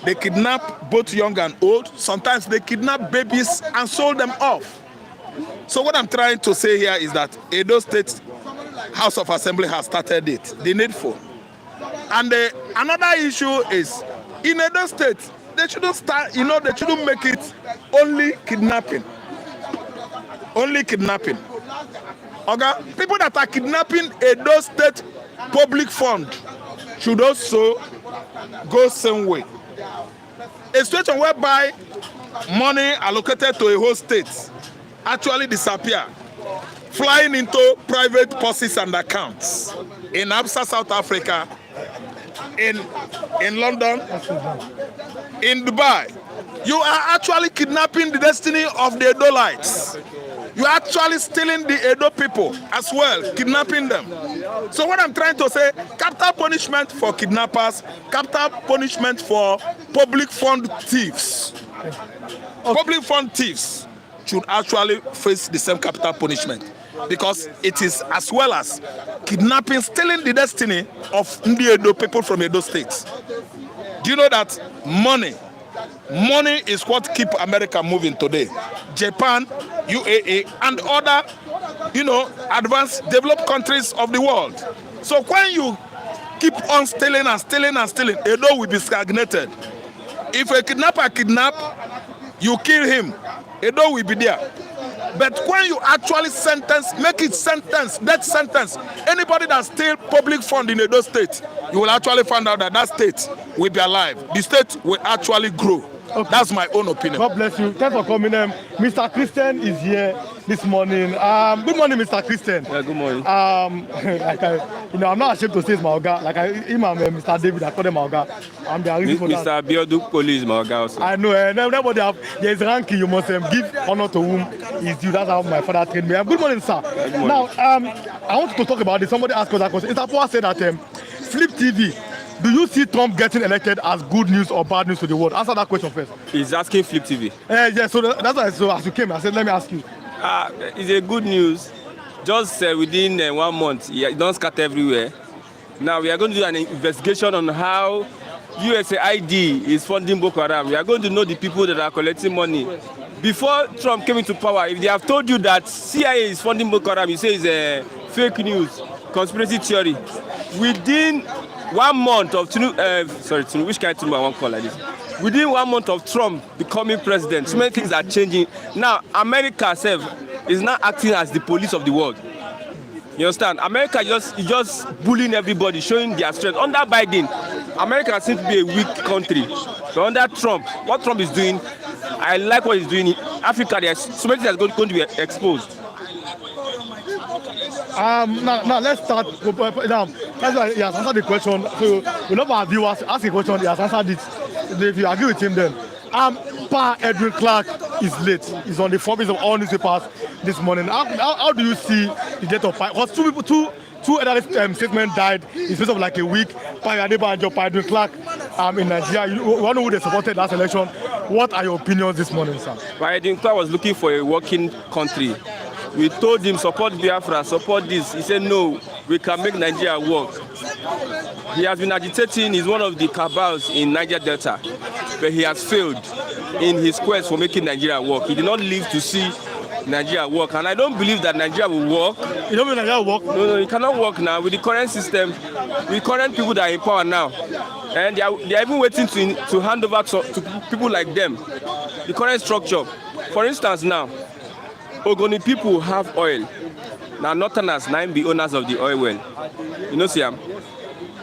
They kidnap both young and old. Sometimes they kidnap babies and sold them off. So what I'm trying to say here is that Edo State House of Assembly has started it, the needful. And another issue is, in Edo State, they shouldn't start, they shouldn't make it only kidnapping. Only kidnapping. Okay? People that are kidnapping Edo State public fund should also go same way. A situation whereby money allocated to a whole state actually disappear, flying into private purses and accounts in Absa, South Africa, in London, in Dubai. You are actually kidnapping the destiny of the Edolites. You are actually stealing the Edo people as well, kidnapping them. So what I'm trying to say, capital punishment for kidnappers, capital punishment for public fund thieves. Public fund thieves should actually face the same capital punishment because it is as well as kidnapping, stealing the destiny of the Edo people from Edo states. Do you know that money is what keep America moving today? Japan, UAE, and other, advanced developed countries of the world. So when you keep on stealing and stealing and stealing, Edo will be stagnated. If a kidnapper kidnap, you kill him, Edo will be there. But when you actually make it death sentence, anybody that steals public fund in Edo State, you will actually find out that state will be alive. The state will actually grow. Okay. That's my own opinion. God bless you. Thanks for coming. Mr. Christian is here this morning. Good morning, Mr. Christian. Yeah, good morning. I'm not ashamed to say it's my Oga. Mr. David, I call him my Oga. I'm the reason for that. Mr. Abiodun Police, my Oga also. I know. There's ranking. You must give honor to whom is due. That's how my father trained me. Good morning, sir. Yeah, good morning. Now, I want to talk about this. Somebody asked us that question. Interpol said that Flip TV. Do you see Trump getting elected as good news or bad news to the world? Answer that question first. He's asking Flip TV. Yeah, so that's why. So as you came, I said, let me ask you. It's a good news. Just within 1 month, it don't scatter everywhere. Now we are going to do an investigation on how USAID is funding Boko Haram. We are going to know the people that are collecting money. Before Trump came into power, if they have told you that CIA is funding Boko Haram, you say it's fake news, conspiracy theory. Within 1 month of Tinubu, which kind of Tinubu I won't call like this? Within 1 month of Trump becoming president, so many things are changing. Now, America itself is now acting as the police of the world. You understand? America is just bullying everybody, showing their strength. Under Biden, America seems to be a weak country. But under Trump, what Trump is doing, I like what he's doing. In Africa, there's so many things that's going to be exposed. Now let's start. Now, that's why he has answered the question. So, we know our viewers ask a question. He has answered it. If you agree with him, then Pa Edwin Clark is late. He's on the front page of all newspapers this morning. How do you see the death of Pa? Because two other statements died in space of like a week. Pa Adeba and Pa Edwin Clark in Nigeria. You want to know who they supported last election. What are your opinions this morning, sir? Pa Edwin Clark was looking for a working country. We told him support Biafra, support this. He said no, we can make Nigeria work. He has been agitating. He's one of the cabals in Niger Delta, but he has failed in his quest for making Nigeria work. He did not live to see Nigeria work, and I don't believe that Nigeria will work. You don't believe Nigeria will work? No, it cannot work now with the current system, with current people that are in power now, and they are even waiting to hand over to people like them. The current structure, for instance, now. Ogoni people have oil. Now Northerners now be owners of the oil well. You know, Siam? You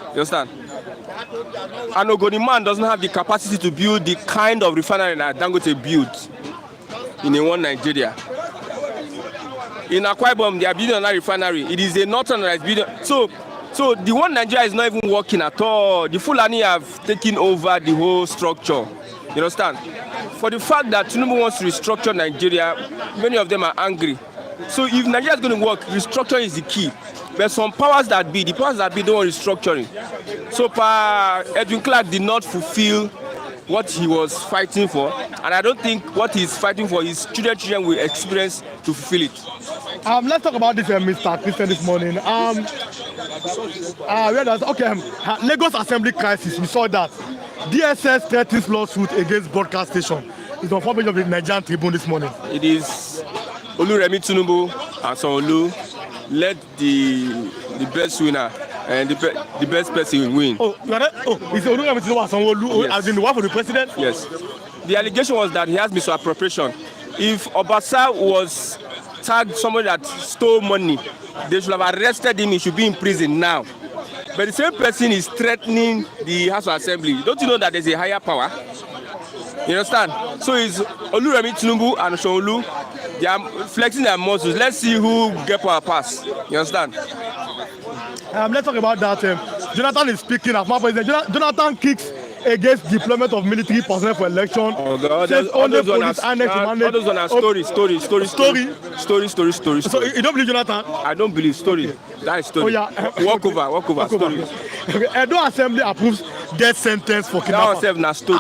understand? And Ogoni man doesn't have the capacity to build the kind of refinery that Dangote built in one Nigeria. In Akwa Ibom, they are building another refinery. It is a Northern that is building. So the one Nigeria is not even working at all. The Fulani have taken over the whole structure. You understand? For the fact that Tinubu wants to restructure Nigeria, many of them are angry. So if Nigeria is going to work, restructuring is the key. But some powers that be, the powers that be don't want restructuring. So Edwin Clark did not fulfill what he was fighting for, and I don't think what he's fighting for his children will experience to fulfill it. Let's talk about this, Mr. Christian, this morning. Lagos Assembly crisis, we saw that. DSS threatens lawsuit against broadcast station. It's on front page of the Nigerian Tribune this morning. It is Oluremi Tinubu and Sanwo-Olu let the best winner and the best person win. Oh, you are that? Oh, it's Oluremi Tinubu and Sanwo-Olu Yes. as in the one for the president? Yes. The allegation was that he has misappropriation. If Obasa was tagged somebody that stole money, they should have arrested him. He should be in prison now. But the same person is threatening the House of Assembly. Don't you know that there's a higher power? You understand? So it's Oluremi Tinubu and Sanwo-Olu. They are flexing their muscles. Let's see who get power pass. You understand? Let's talk about that. Jonathan is speaking as my president. Jonathan kicks against deployment of military personnel for election. Oh God, says only police annex to manage. All those one are story. So you don't believe Jonathan? I don't believe story. That is story. Oh yeah. Walk over. Story. Edo Assembly approves death sentence for kidnappers. That was story.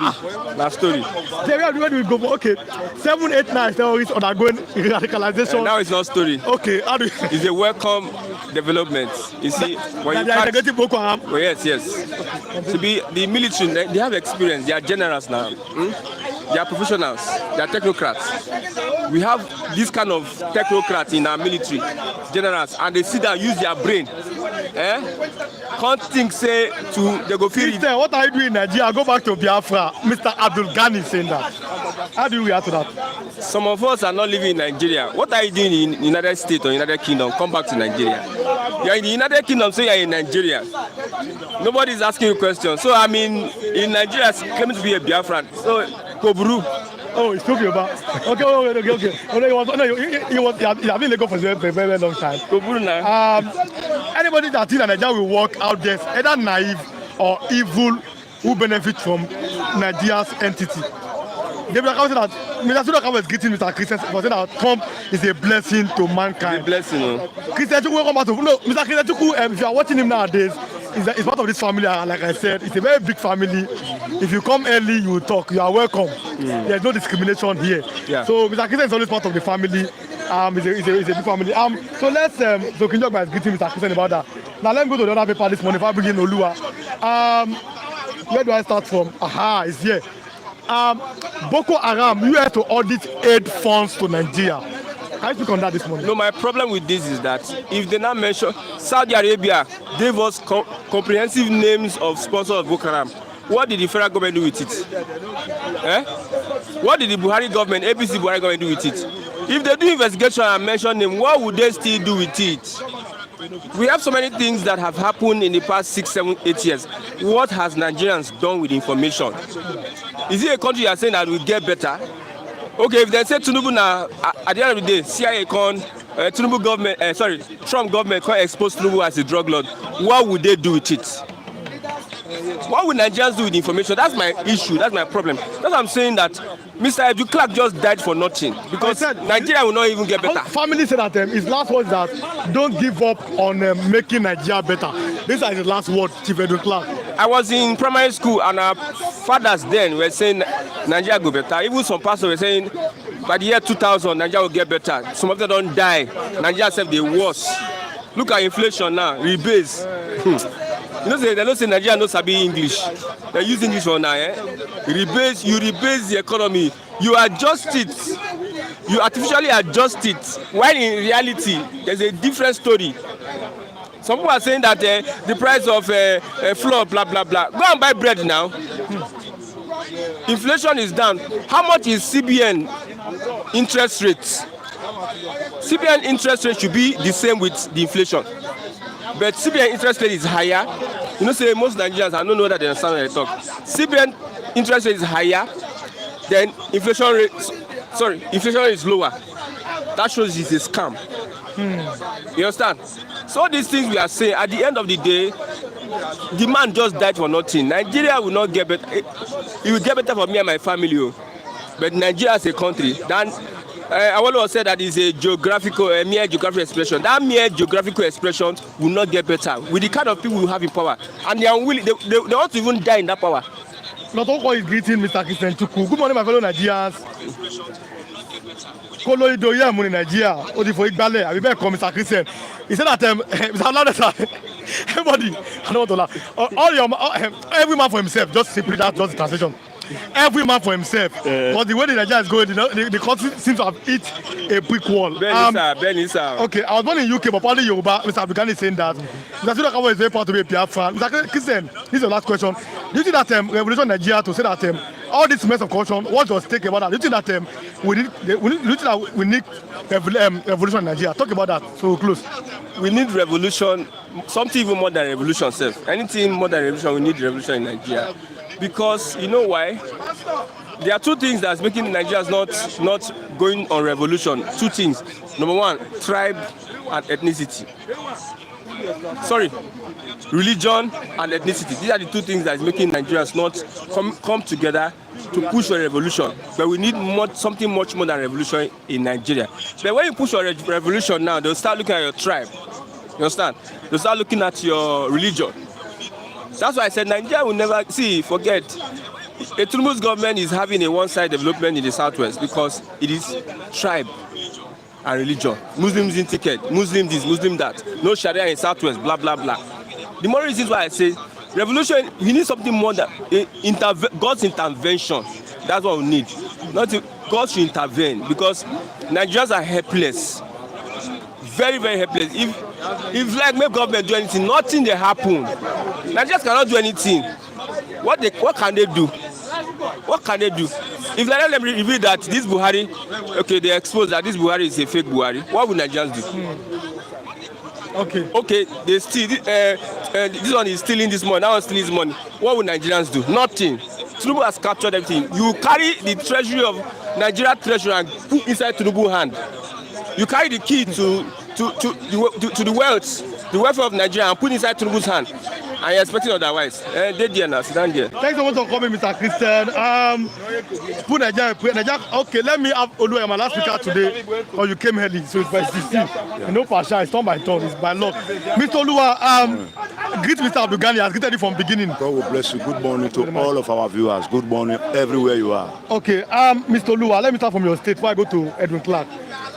Na story. Where do we go for? Okay, 7, 8, 9 terrorists undergoing radicalization. Now it's not story. Okay, how do you? It's a welcome development. You see, when you catch Boko Haram. Oh, yes. To be the military, they have experience. They are generals now. They are professionals. They are technocrats. We have this kind of technocrats in our military, generals, and they sit down, use their brain. Can't think say they go feel it. What are you doing in Nigeria? Go back to Biafra. Mr. Abdul Ghani saying that. How do you react to that? Some of us are not living in Nigeria. What are you doing in United States or United Kingdom? Come back to Nigeria. You are in the United Kingdom, so you are in Nigeria. Nobody is asking you questions. So I mean, in Nigeria, claiming to be a Biafran. So Koburu. Oh, he's talking about. Okay. He has been in Lagos for a very long time. Koburu now. Anybody that thinks that Nigeria will work out there, either naive or evil, who benefit from Nigeria's entity. They will say that Mr. Sudoka was greeting Mr. Christian for saying that Trump is a blessing to mankind. A blessing. Christian Chukwu will come back to Mr. Christian Chukwu. If you are watching him nowadays, he's part of this family. Like I said, it's a very big family. If you come early, you will talk. You are welcome. There's no discrimination here. Yeah. So Mr. Christian is always part of the family. It's a big family. So let's so Kinjokba is greeting Mr. Christian about that. Now let me go to the other paper this morning. If I begin Olua, where do I start from? Aha, it's here. Boko Haram, US to audit aid funds to Nigeria. Can you speak on that this morning? No, my problem with this is that if they now mention Saudi Arabia gave us comprehensive names of sponsors of Boko Haram, what did the federal government do with it? What did the Buhari government, APC Buhari government do with it? If they do investigation and mention them, what would they still do with it? we have so many things that have happened in the past 6, 7, 8 years. What has Nigerians done with information? Is it a country you are saying that will get better? Okay, if they say Tinubu now, at the end of the day, CIA Tinubu government, Trump government can expose Tinubu as a drug lord, what would they do with it? What would Nigerians do with information? That's my issue. That's my problem. That's why I'm saying that Mr. Edwin Clark just died for nothing because Nigeria will not even get better. Family said that his last words that don't give up on making Nigeria better. These are his last words, Chief Edwin Clark. I was in primary school and our fathers then were saying Nigeria go better. Even some pastors were saying by the year 2000 Nigeria will get better. Some of them don't die. Nigeria said they worse. Look at inflation now, rebase. You know, they don't say Nigeria knows sabi English. They use English for now. Rebase, you rebase the economy. You adjust it. You artificially adjust it. While in reality, there's a different story. Some people are saying that the price of flour, blah, blah, blah. Go and buy bread now. Inflation is down. How much is CBN interest rates? CBN interest rate should be the same with the inflation. But CBN interest rate is higher. You know, say most Nigerians, I don't know that they understand when they talk. CBN interest rate is higher, then inflation rate is lower. That shows it's a scam. You understand? So these things we are saying, at the end of the day, the man just died for nothing. Nigeria will not get better. It will get better for me and my family. But Nigeria as a country, then I want to say that is a mere geographical expression. That mere geographical expression will not get better with the kind of people we have in power, and they are unwilling. They want to even die in that power. Not all is greeting Mr. Christian Chukwu. Good morning, my fellow Nigerians. Kolo Idoye Muni Nigeria. Odi for Igbale. I be back from Mr. Christian. He said that Mr. Loudon, everybody, I don't want to laugh. Every man for himself. Just simply that's just the translation. Every man for himself. But the way the Nigeria is going, the country seems to have hit a brick wall. Benny, sir. Okay, I was born in UK, but probably Yoruba. Mr. Abdulgani is saying that. Mr. Sudakawa is very proud to be a PR fan. Mr. Christian, this is the last question. Do you think that Revolution Nigeria to say that all this mess of corruption, what does take about that? Do you think that we need revolution in Nigeria? Talk about that. So we'll close. We need revolution, something even more than revolution self. Anything more than revolution, we need revolution in Nigeria. Because you know why? There are two things that's making Nigerians not going on revolution. Two things. Number one, tribe and ethnicity. Religion and ethnicity. These are the two things that is making Nigerians not come together to push for a revolution. But we need something much more than revolution in Nigeria. But when you push for a revolution now, they'll start looking at your tribe. You understand? They'll start looking at your religion. That's why I said Nigeria will never forget. A Tinubu's government is having a one-side development in the southwest because it is tribe and religion. Muslims in ticket, Muslim this, Muslim that. No Sharia in southwest, blah, blah, blah. The more reasons why I say revolution, we need something more than God's intervention. That's what we need. God should intervene because Nigerians are helpless. Very, very helpless. If like make government do anything, nothing will happen. Nigerians cannot do anything. What can they do? What can they do? If let them reveal that this Buhari, okay, they expose that this Buhari is a fake Buhari, what would Nigerians do? Okay, they steal. This one is stealing this money, that one is stealing this money. What would Nigerians do? Nothing. Tinubu has captured everything. You carry the treasury of Nigeria treasury and put inside Tinubu's hand. You carry the key to the welfare of Nigeria and put inside Tinubu's hand. And you're expecting otherwise. They there now, sit down there. Thanks so much for coming, Mr. Christian. Put Nigeria. Okay, let me have Olu, my last speaker today. Or you came early, so it's by 16. You know, Pasha, it's not by turn, it's by luck. Mr. Oluwa, greet Mr. Abdulgani. He has greeted you from the beginning. God will bless you. Good morning to all of our viewers. Good morning everywhere you are. Okay, Mr. Oluwa, let me start from your state before I go to Edwin Clark.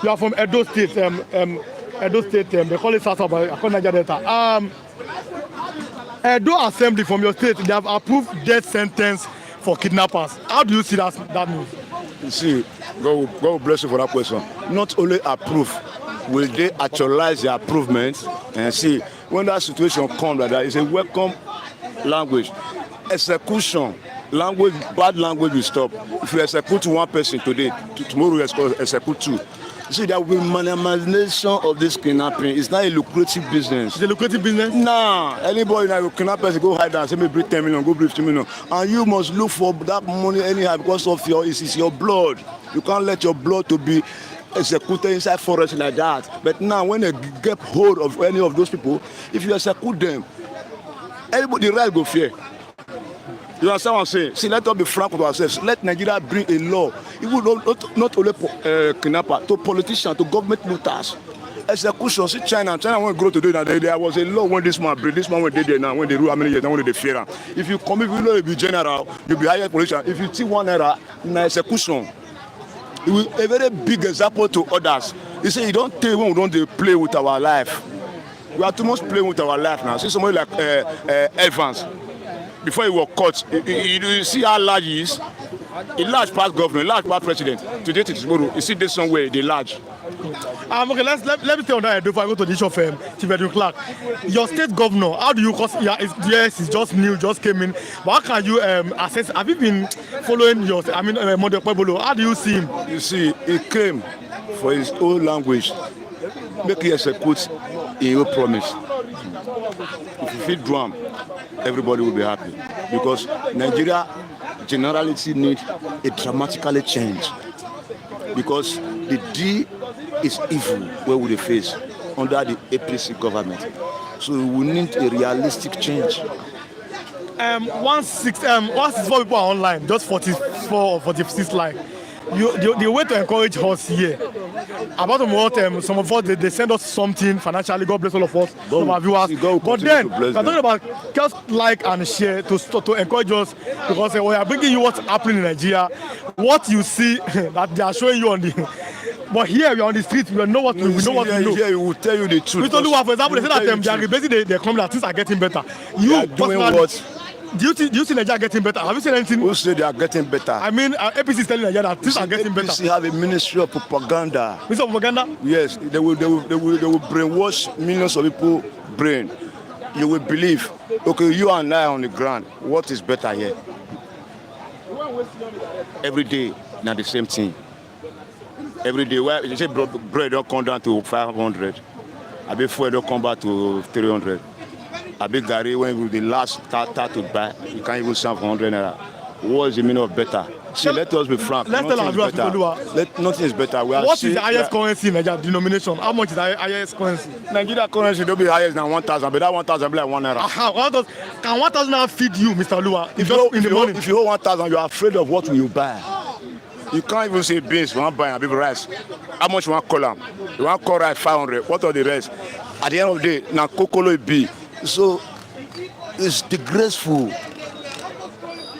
You are from Edo State. Edo State, they call it South Nigeria Delta. Edo Assembly from your state, they have approved death sentence for kidnappers. How do you see that news? You see, God will bless you for that question. Not only approve, will they actualize the improvements? And see, when that situation comes like that, it's a welcome language. Execution, bad language will stop. If you execute one person today, tomorrow you execute two. See, there will be minimization of this kidnapping. It's not a lucrative business. It's a lucrative business. Nah, anybody now will kidnap person, go hide and say me bring 10 million, go bring 2 million. And you must look for that money anyhow because of it's your blood. You can't let your blood to be executed inside forest like that. But now when they get hold of any of those people, if you execute them, everybody the right go fear. You understand what I'm saying? See, let us be frank with ourselves. Let Nigeria bring a law. It will not only kidnapper, to politicians, to government looters. Execution. See, China won't grow today. Now there was a law when this man bring. This man when they there now, when they rule how many years, now when they fear him. If you come, if you know you be general, you be higher politician. If you see one error, na execution. It will a very big example to others. You say you don't tell when we don't play with our life. We are too much playing with our life now. See somebody like Evans. Before he was caught, you see how large he is. A large past governor, a large past president. Today to tomorrow, you see this somewhere, they large. Okay, let me stay on that before I go to the issue of Chief Edwin Clark. Your state governor, how do you, yes, it's just new, just came in, but how can you assess, have you been following your, Mode Pueblo, how do you see him? You see, he came for his own language, make he execute his own promise. If you feed drum, everybody will be happy. Because Nigeria generality need a dramatically change. Because the D is evil where we face under the APC government. So we need a realistic change. 164 people are online, just 44 or 46 like. The way to encourage us here, about what some of us they send us something financially. God bless all of us, some of our viewers. But then we're talking about just like and share to encourage us, because we are bringing you what's happening in Nigeria, what you see that they are showing you on the. But here we are on the street, we know what we know what we know. Here we will tell you the truth. For example, they say that they are basically they come that things are getting better. You are doing what? Do you see Nigeria getting better? Have you seen anything? Who say they are getting better? I mean, APC is telling Nigeria that things are getting better. APC have a ministry of propaganda. Ministry of propaganda? Yes, they will brainwash millions of people brain. You will believe, okay, you and I on the ground, what is better here? Every day, not the same thing. Every day, where you say bread don't come down to 500, I bet fuel don't come back to 300. A big Gary, when the last start to buy, you can't even sell for 100 naira. What is the meaning of better? See, let us be frank. Nothing is better. What is the highest currency in Nigeria denomination? How much is the highest currency? Nigeria currency don't be higher than 1,000, but that 1,000 be like 1 naira. Can 1,000 naira feed you, Mr. Lua? If you hold 1,000, you are afraid of what will you buy. You can't even say beans, you want to buy a big rice. How much you want to call them? You want to call rice 500, what are the rest? At the end of the day, now Kokolo be. So it's disgraceful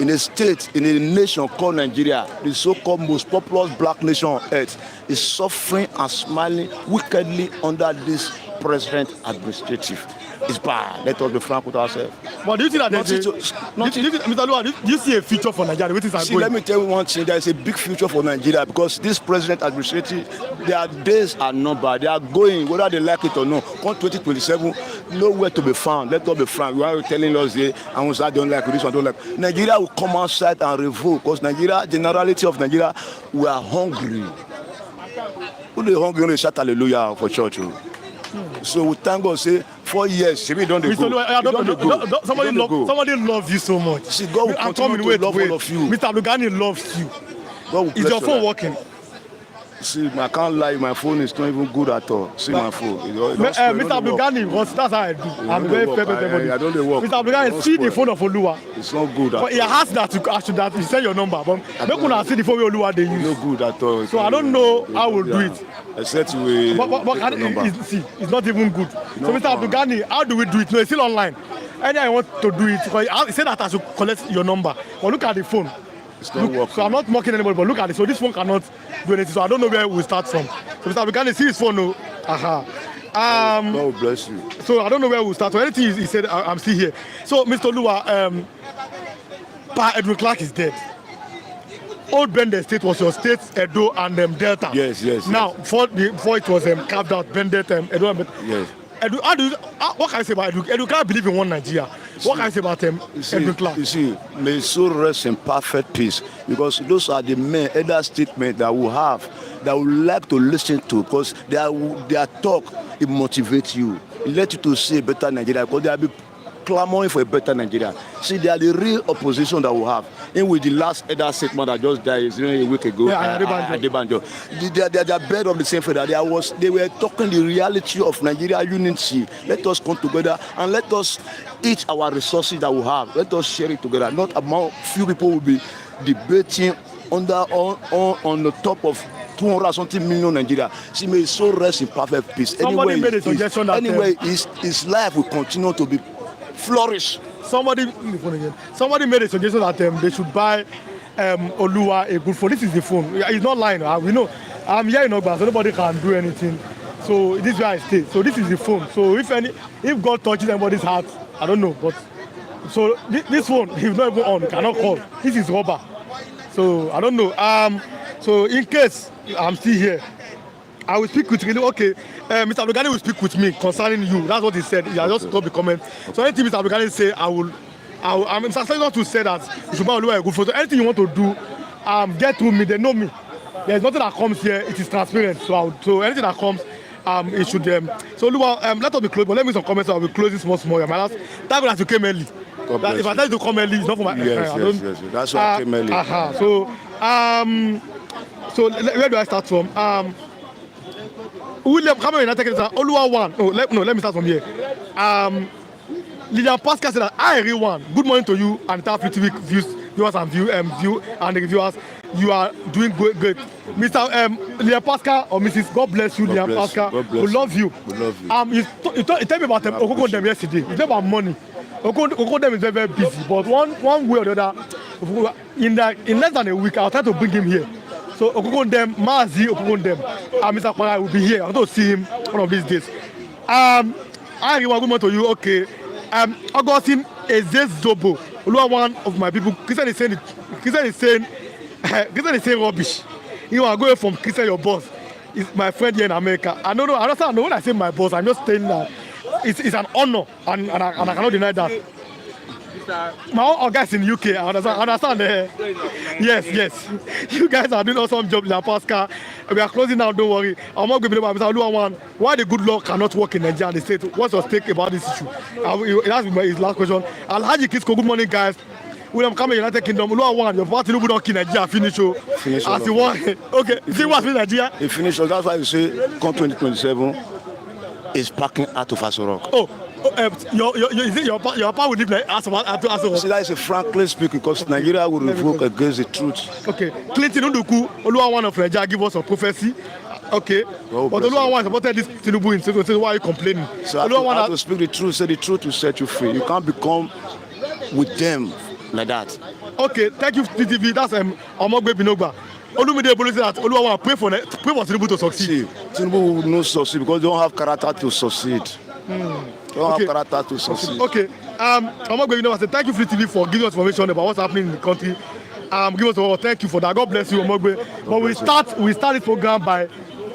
in a state, in a nation called Nigeria, the so-called most populous black nation on earth, is suffering and smiling wickedly under this present administrative. It's bad. Let us be frank with ourselves. But do you think that Mr. Lua, do you see a future for Nigeria? See, let me tell you one thing. There is a big future for Nigeria because this present administrative, their days are numbered. They are going, whether they like it or not. Come 2027, nowhere to be found. Let us be frank. You are telling us there, and we say, I don't like this, I don't like. Nigeria will come outside and revolt because Nigeria, generality of Nigeria, we are hungry. Who they hungry? Only shout hallelujah for church. So we thank God, say 4 years, we don't go. Somebody loves you so much. See, God will continue to love all of you. Mr. Lugani loves you. Is your phone working? See, I can't lie, my phone is not even good at all. See my phone. Mr. Lugani, that's how I do. I'm very fair to everybody. I don't work. Mr. Lugani, see the phone of Olua. It's not good at all. But he has that you send your number. But make una see the phone of Olua they use. It's not good at all. So I don't know how we'll do it. Except you it's not even good. So Mr. Lugani, how do we do it? No, it's still online. Anything I want to do it, he said that I should collect your number. But look at the phone. It's not working. So I'm not mocking anybody, but look at it. So this phone cannot do anything. So I don't know where we'll start from. So Mr. Lugani, see his phone. No. God bless you. So I don't know where we'll start. So anything he said, I'm still here. So Mr. Lua, Edwin Clark is dead. Old Bende State was your state, Edo and Delta. Yes. Now, before it was carved out, Bende, Edo, and yes. Edu, what can I say about Edu? Edu can't believe in one Nigeria. What can you say about Edwin Clark? You see, may his soul rest in perfect peace, because those are the men, elder statements that we have, that we like to listen to, because their talk, it motivates you. It lets you to see a better Nigeria, because they have been clamoring for a better Nigeria. See, they are the real opposition that we have. In with the last elder statement that just died a week ago, Adebanjo. They are bed of the same feather. They were talking the reality of Nigeria unity. Let us come together and let us eat our resources that we have. Let us share it together. Not among few people will be debating on the top of 200 something million Nigeria. See, may his soul rest in perfect peace. Somebody made a suggestion that his life will continue to be flourish. Somebody made a suggestion that they should buy Oluwa a good phone. This is the phone. He's not lying. We know. I'm here in Ogba, so nobody can do anything. So this is where I stay. So this is the phone. So if God touches anybody's heart, I don't know. But so this phone, he's not even on. Cannot call. This is rubber. So I don't know. So in case I'm still here, I will speak with you. Okay, Mr. Abdulgani will speak with me concerning you. That's what he said. He has just dropped the comment. So anything Mr. Abdulgani say, I'm Mr. not to say that you should buy a good photo. Anything you want to do, get through me. They know me. There's nothing that comes here. It is transparent. So anything that comes, it should. So Lua, let us be close. But let me some comments. So I will close this small. I'm last. Thank you that you came early. If I tell you to come early, it's not for my. Yes. That's why I came early. So where do I start from? William, come on, Oluwa one. Let me start from here. Lydia Pascal said that I agree one. Good morning to you and the TV viewers and the reviewers. You are doing good. Mr. Lydia Pascal or Mrs. God bless you, Lydia Pascal. We love you. We love you. You tell me about Okoko them yesterday. You tell about money. Okoko them is very busy, but one way or the other, in less than a week, I'll try to bring him here. So Okokondem, Mazi Okokondem, Mr. Kwara will be here. I'm going to see him one of these days. I really want to go to you. Okay. Augustine Ezezobo, one of my people. Christian is saying rubbish. You are going from Christian, your boss. Is my friend here in America. I don't know. I understand. When I say my boss, I'm just saying that it's an honor, and I cannot deny that. My own guys in UK, I understand. Yes. You guys are doing awesome job in Pascal. We are closing now, don't worry. I'm not going to be able to one. Why the good law cannot work in Nigeria? They say, what's your take about this issue? That's his last question. Alhaji Kisko, good morning, guys. William coming United Kingdom. One, your party will not kill Nigeria. Finish as you want. Okay, see what's in Nigeria? He finished. That's why you say, come 2027 is packing out of Asorok. Your power will live like Asorok. See, that is a frankly speaking, because Nigeria will revoke against the truth. Okay, Clinton Nduku, Oluwa one of Nigeria, give us a prophecy. Okay, but Oluwa one supported this Tinubu in so why are you complaining? So I have to speak the truth, say the truth will set you free. You can't become with them like that. Okay, thank you, TTV. That's Omogbe Binogba. Olumide Bolu said that Oluwa pray for Tinubu to succeed. See, Tinubu will not succeed because they don't have character to succeed. They don't have character to succeed. Okay, Omogbe Binogba said thank you, TTV, for giving us information about what's happening in the country. Give us a word. Thank you for that. God bless you, Omogbe. But we start this program by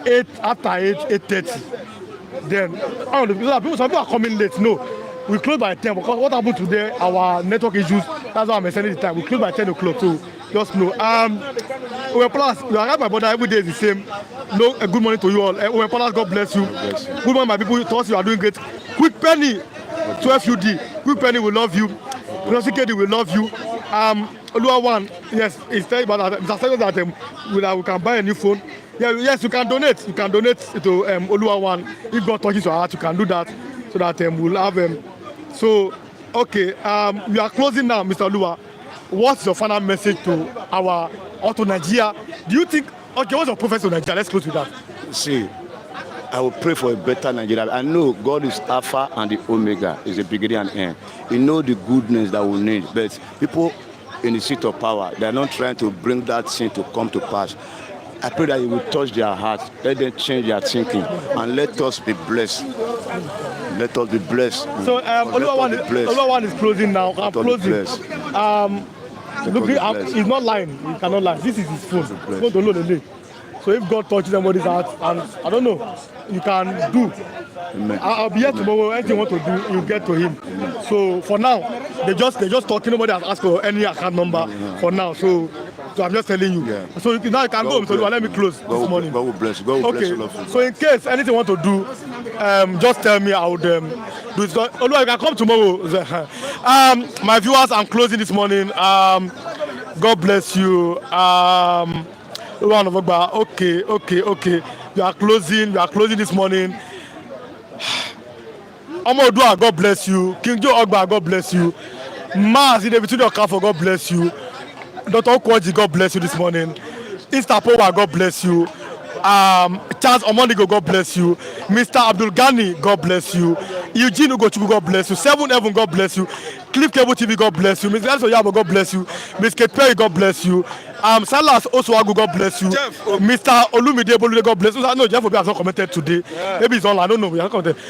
8:30. Then I don't know, some people are coming late. No. We close by 10 because what happened today, our network issues, that's why I'm extending the time. We close by 10 o'clock, so just know. We arrive my brother every day is the same. No, good morning to you all. God bless you. Good morning, my people. To us, you are doing great. Quick Penny, 12 UD. Quick Penny, we love you. Insecurity, we love you. Oluwa one, yes, it's telling about that. Mr. Saying that we can buy a new phone. Yes, you can donate. You can donate to Oluwa one. If God touches your heart, you can do that so that we'll have So, okay, we are closing now, Mr. Oluwa. What's your final message to our Auto Nigeria? Do you think, okay, what's your prophecy to Nigeria? Let's close with that. See, I will pray for a better Nigeria. I know God is Alpha and the Omega, is the beginning and end. You know the goodness that we need, but people in the seat of power, they are not trying to bring that thing to come to pass. I pray that you will touch their hearts, let them change their thinking, and let us be blessed. Let us be blessed. So Oluwa one is closing now. I'm closing. Look, he's not lying. He cannot lie. This is his phone. He's going to load the link. So if God touches somebody's heart, and I don't know, you can do. Amen. I'll be here tomorrow. Anything you want to do, you get to him. So for now, they just talking. Nobody has asked for any account number for now. So I'm just telling you. Yeah. So now you can go. So let me close this morning. God will bless you. God will bless you. Okay. So in case anything you want to do, just tell me. I would do it. Although you can come tomorrow. My viewers, I'm closing this morning. God bless you. Okay. You are closing this morning. Omodua, God bless you. King Joe Ogba, God bless you. Mars in the between your car for God bless you. Dr. Okwaji, God bless you this morning. Instapowa, God bless you. Charles Omonigo, God bless you. Mr. Abdul Ghani, God bless you. Eugene Ugochukwu, God bless you. Seven Heaven, God bless you. Cliff Cable TV, God bless you. Ms. Elso Yabo, God bless you. Ms. Kate Perry, God bless you. Salas Oswagu, God bless you. Jeff, Mr. Olumide Bolude, God bless you. No, Jeff Obi has not commented today. Yeah. Maybe it's online. I don't know. We have not commented.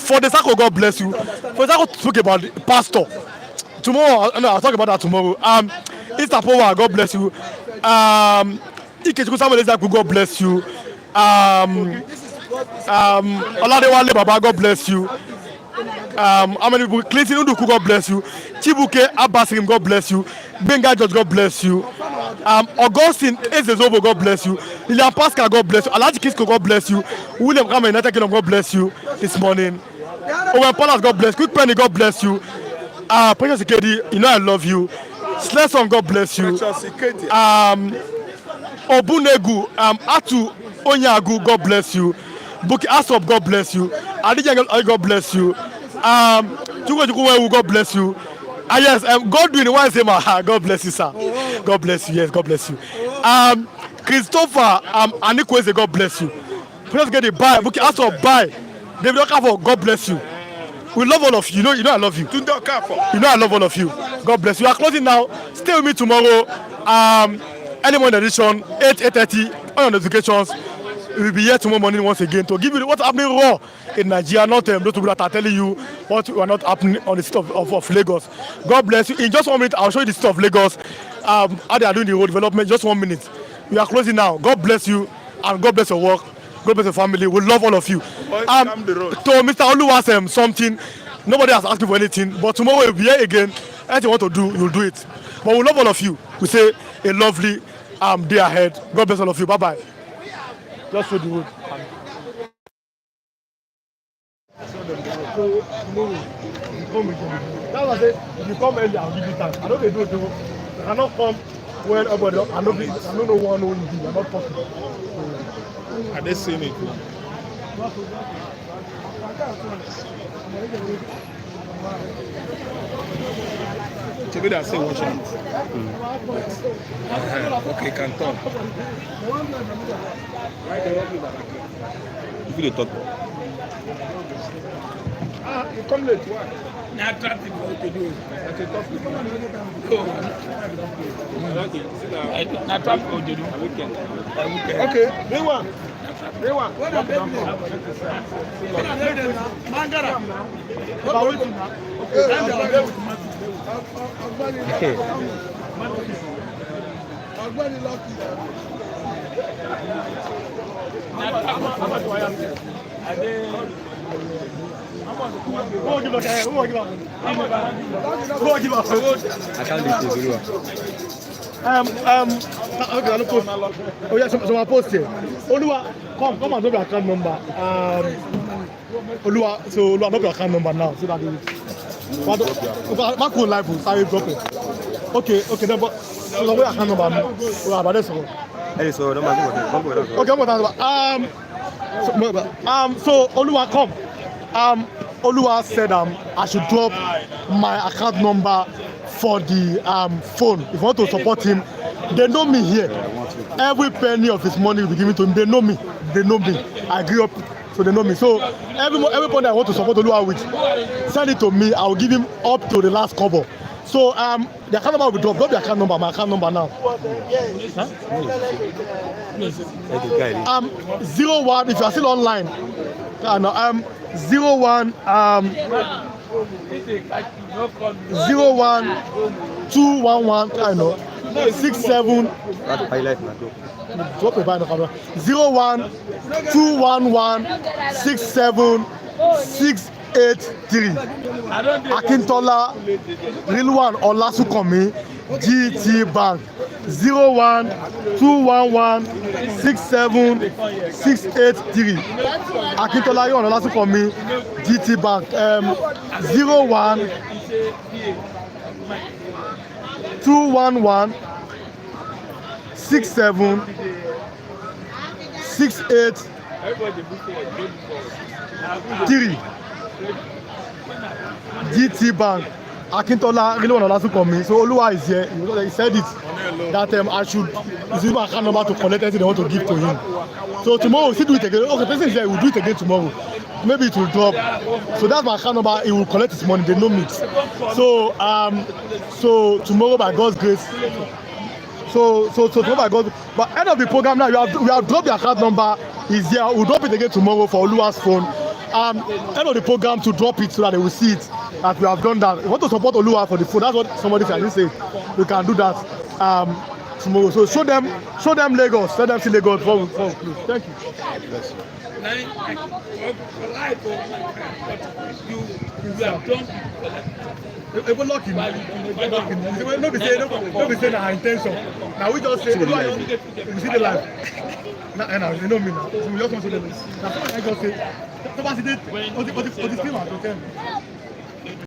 For the Sako, God bless you. For the Sako to speak about the pastor. Tomorrow, I'll talk about that tomorrow. Instapowa, God bless you. Ikechukwu Samuel Ezeaku, God bless you. Oladewale Baba, God bless you. How many people? Clinton Unduku, God bless you. Chibuke Abbasirim, God bless you. Benga George, God bless you. Augustine Ezezobo, God bless you. Lilian Pascal, God bless you. Alaji Kisko, God bless you. William Kama United Kingdom, God bless you this morning. Owen Palas, God bless you. Quick Penny, God bless you. Precious Ikedi, you know I love you. Sleson, God bless you. Obunegu, Atu Onyagu, God bless you. Buki Asop, God bless you. Adijang, God bless you. Chukwu, God bless you. Yes, Godwin, why say my God bless you, sir. God bless you. Yes, God bless you. Christopher, Anikweze, God bless you. Please get it by Buki Asop, by David Okafo, God bless you. We love all of you. You know I love you. You know I love all of you. God bless you. We are closing now. Stay with me tomorrow. Early morning edition, 8:30 on notifications. We will be here tomorrow morning once again to give you what's happening raw in Nigeria, not those people that are telling you what are not happening on the state of Lagos. God bless you. In just 1 minute, I'll show you the state of Lagos, how they are doing the road development. Just 1 minute. We are closing now. God bless you and God bless your work. God bless your family. We love all of you. To Mr. Oluwasem, something. Nobody has asked me for anything, but tomorrow we'll be here again. Anything you want to do, you'll do it. But we love all of you. We say a lovely day ahead. God bless all of you. Bye bye. Just show the road. That's why I say if you come early, I'll give you time. I know they do it. You cannot come when everybody. I don't know one who you do. You're not possible. Are they seeing it? Maybe that's say watching it. Okay, can talk. If you talk. You come late. Why? Not traffic what to do. That's a tough people. Not traffic what to do. Okay, they want. What are they doing? Mangara. Okay, I'll post. Oh yeah, so I'll post here. Oluwa, come and drop your account number. Oluwa, so Oluwa, drop your account number now, so that Mark will live will start dropping. Okay, then, but so your account number. Oh, about this one. Hey, so no matter. Okay, so Oluwa, come. Oluwa said I should drop my account number for the phone. If you want to support him, they know me here. Every penny of his money will be given to him. They know me. I grew up, so they know me. So every penny I want to support Oluwa with, send it to me. I will give him up to the last cover. So the account number will drop. Drop the account number. My account number now. Huh? 01. If you are still online, 01 01 211. I know. 67. Drop a by the camera. 01 211 67 683. Akintola Rilwan Olasukomi GT Bank. 01 211 67 683. Akintola Rilwan Olasukomi GT Bank. 01 211 67 683. GT Bank. Akintola really want to last me. So Oluwa is here. He said it that I should use my account number to collect anything they want to give to him. So tomorrow we'll still do it again. Okay, person is here. We'll do it again tomorrow. Maybe it will drop. So that's my account number. He will collect his money. They know me. So so tomorrow by God's grace. So tomorrow by God. But end of the program now, we have dropped the account number. Is here. We'll drop it again tomorrow for Oluwa's phone. End of the program to drop it so that they will see it that we have done that. We want to support Oluwa for the phone. That's what somebody said. I say we can do that tomorrow. So show them Lagos. Let them see Lagos before we close. Thank you. You have done. It was lucky. No be say our intention. Now we just say we see the life. Now you know me now. So we just want to do this. Now I just say.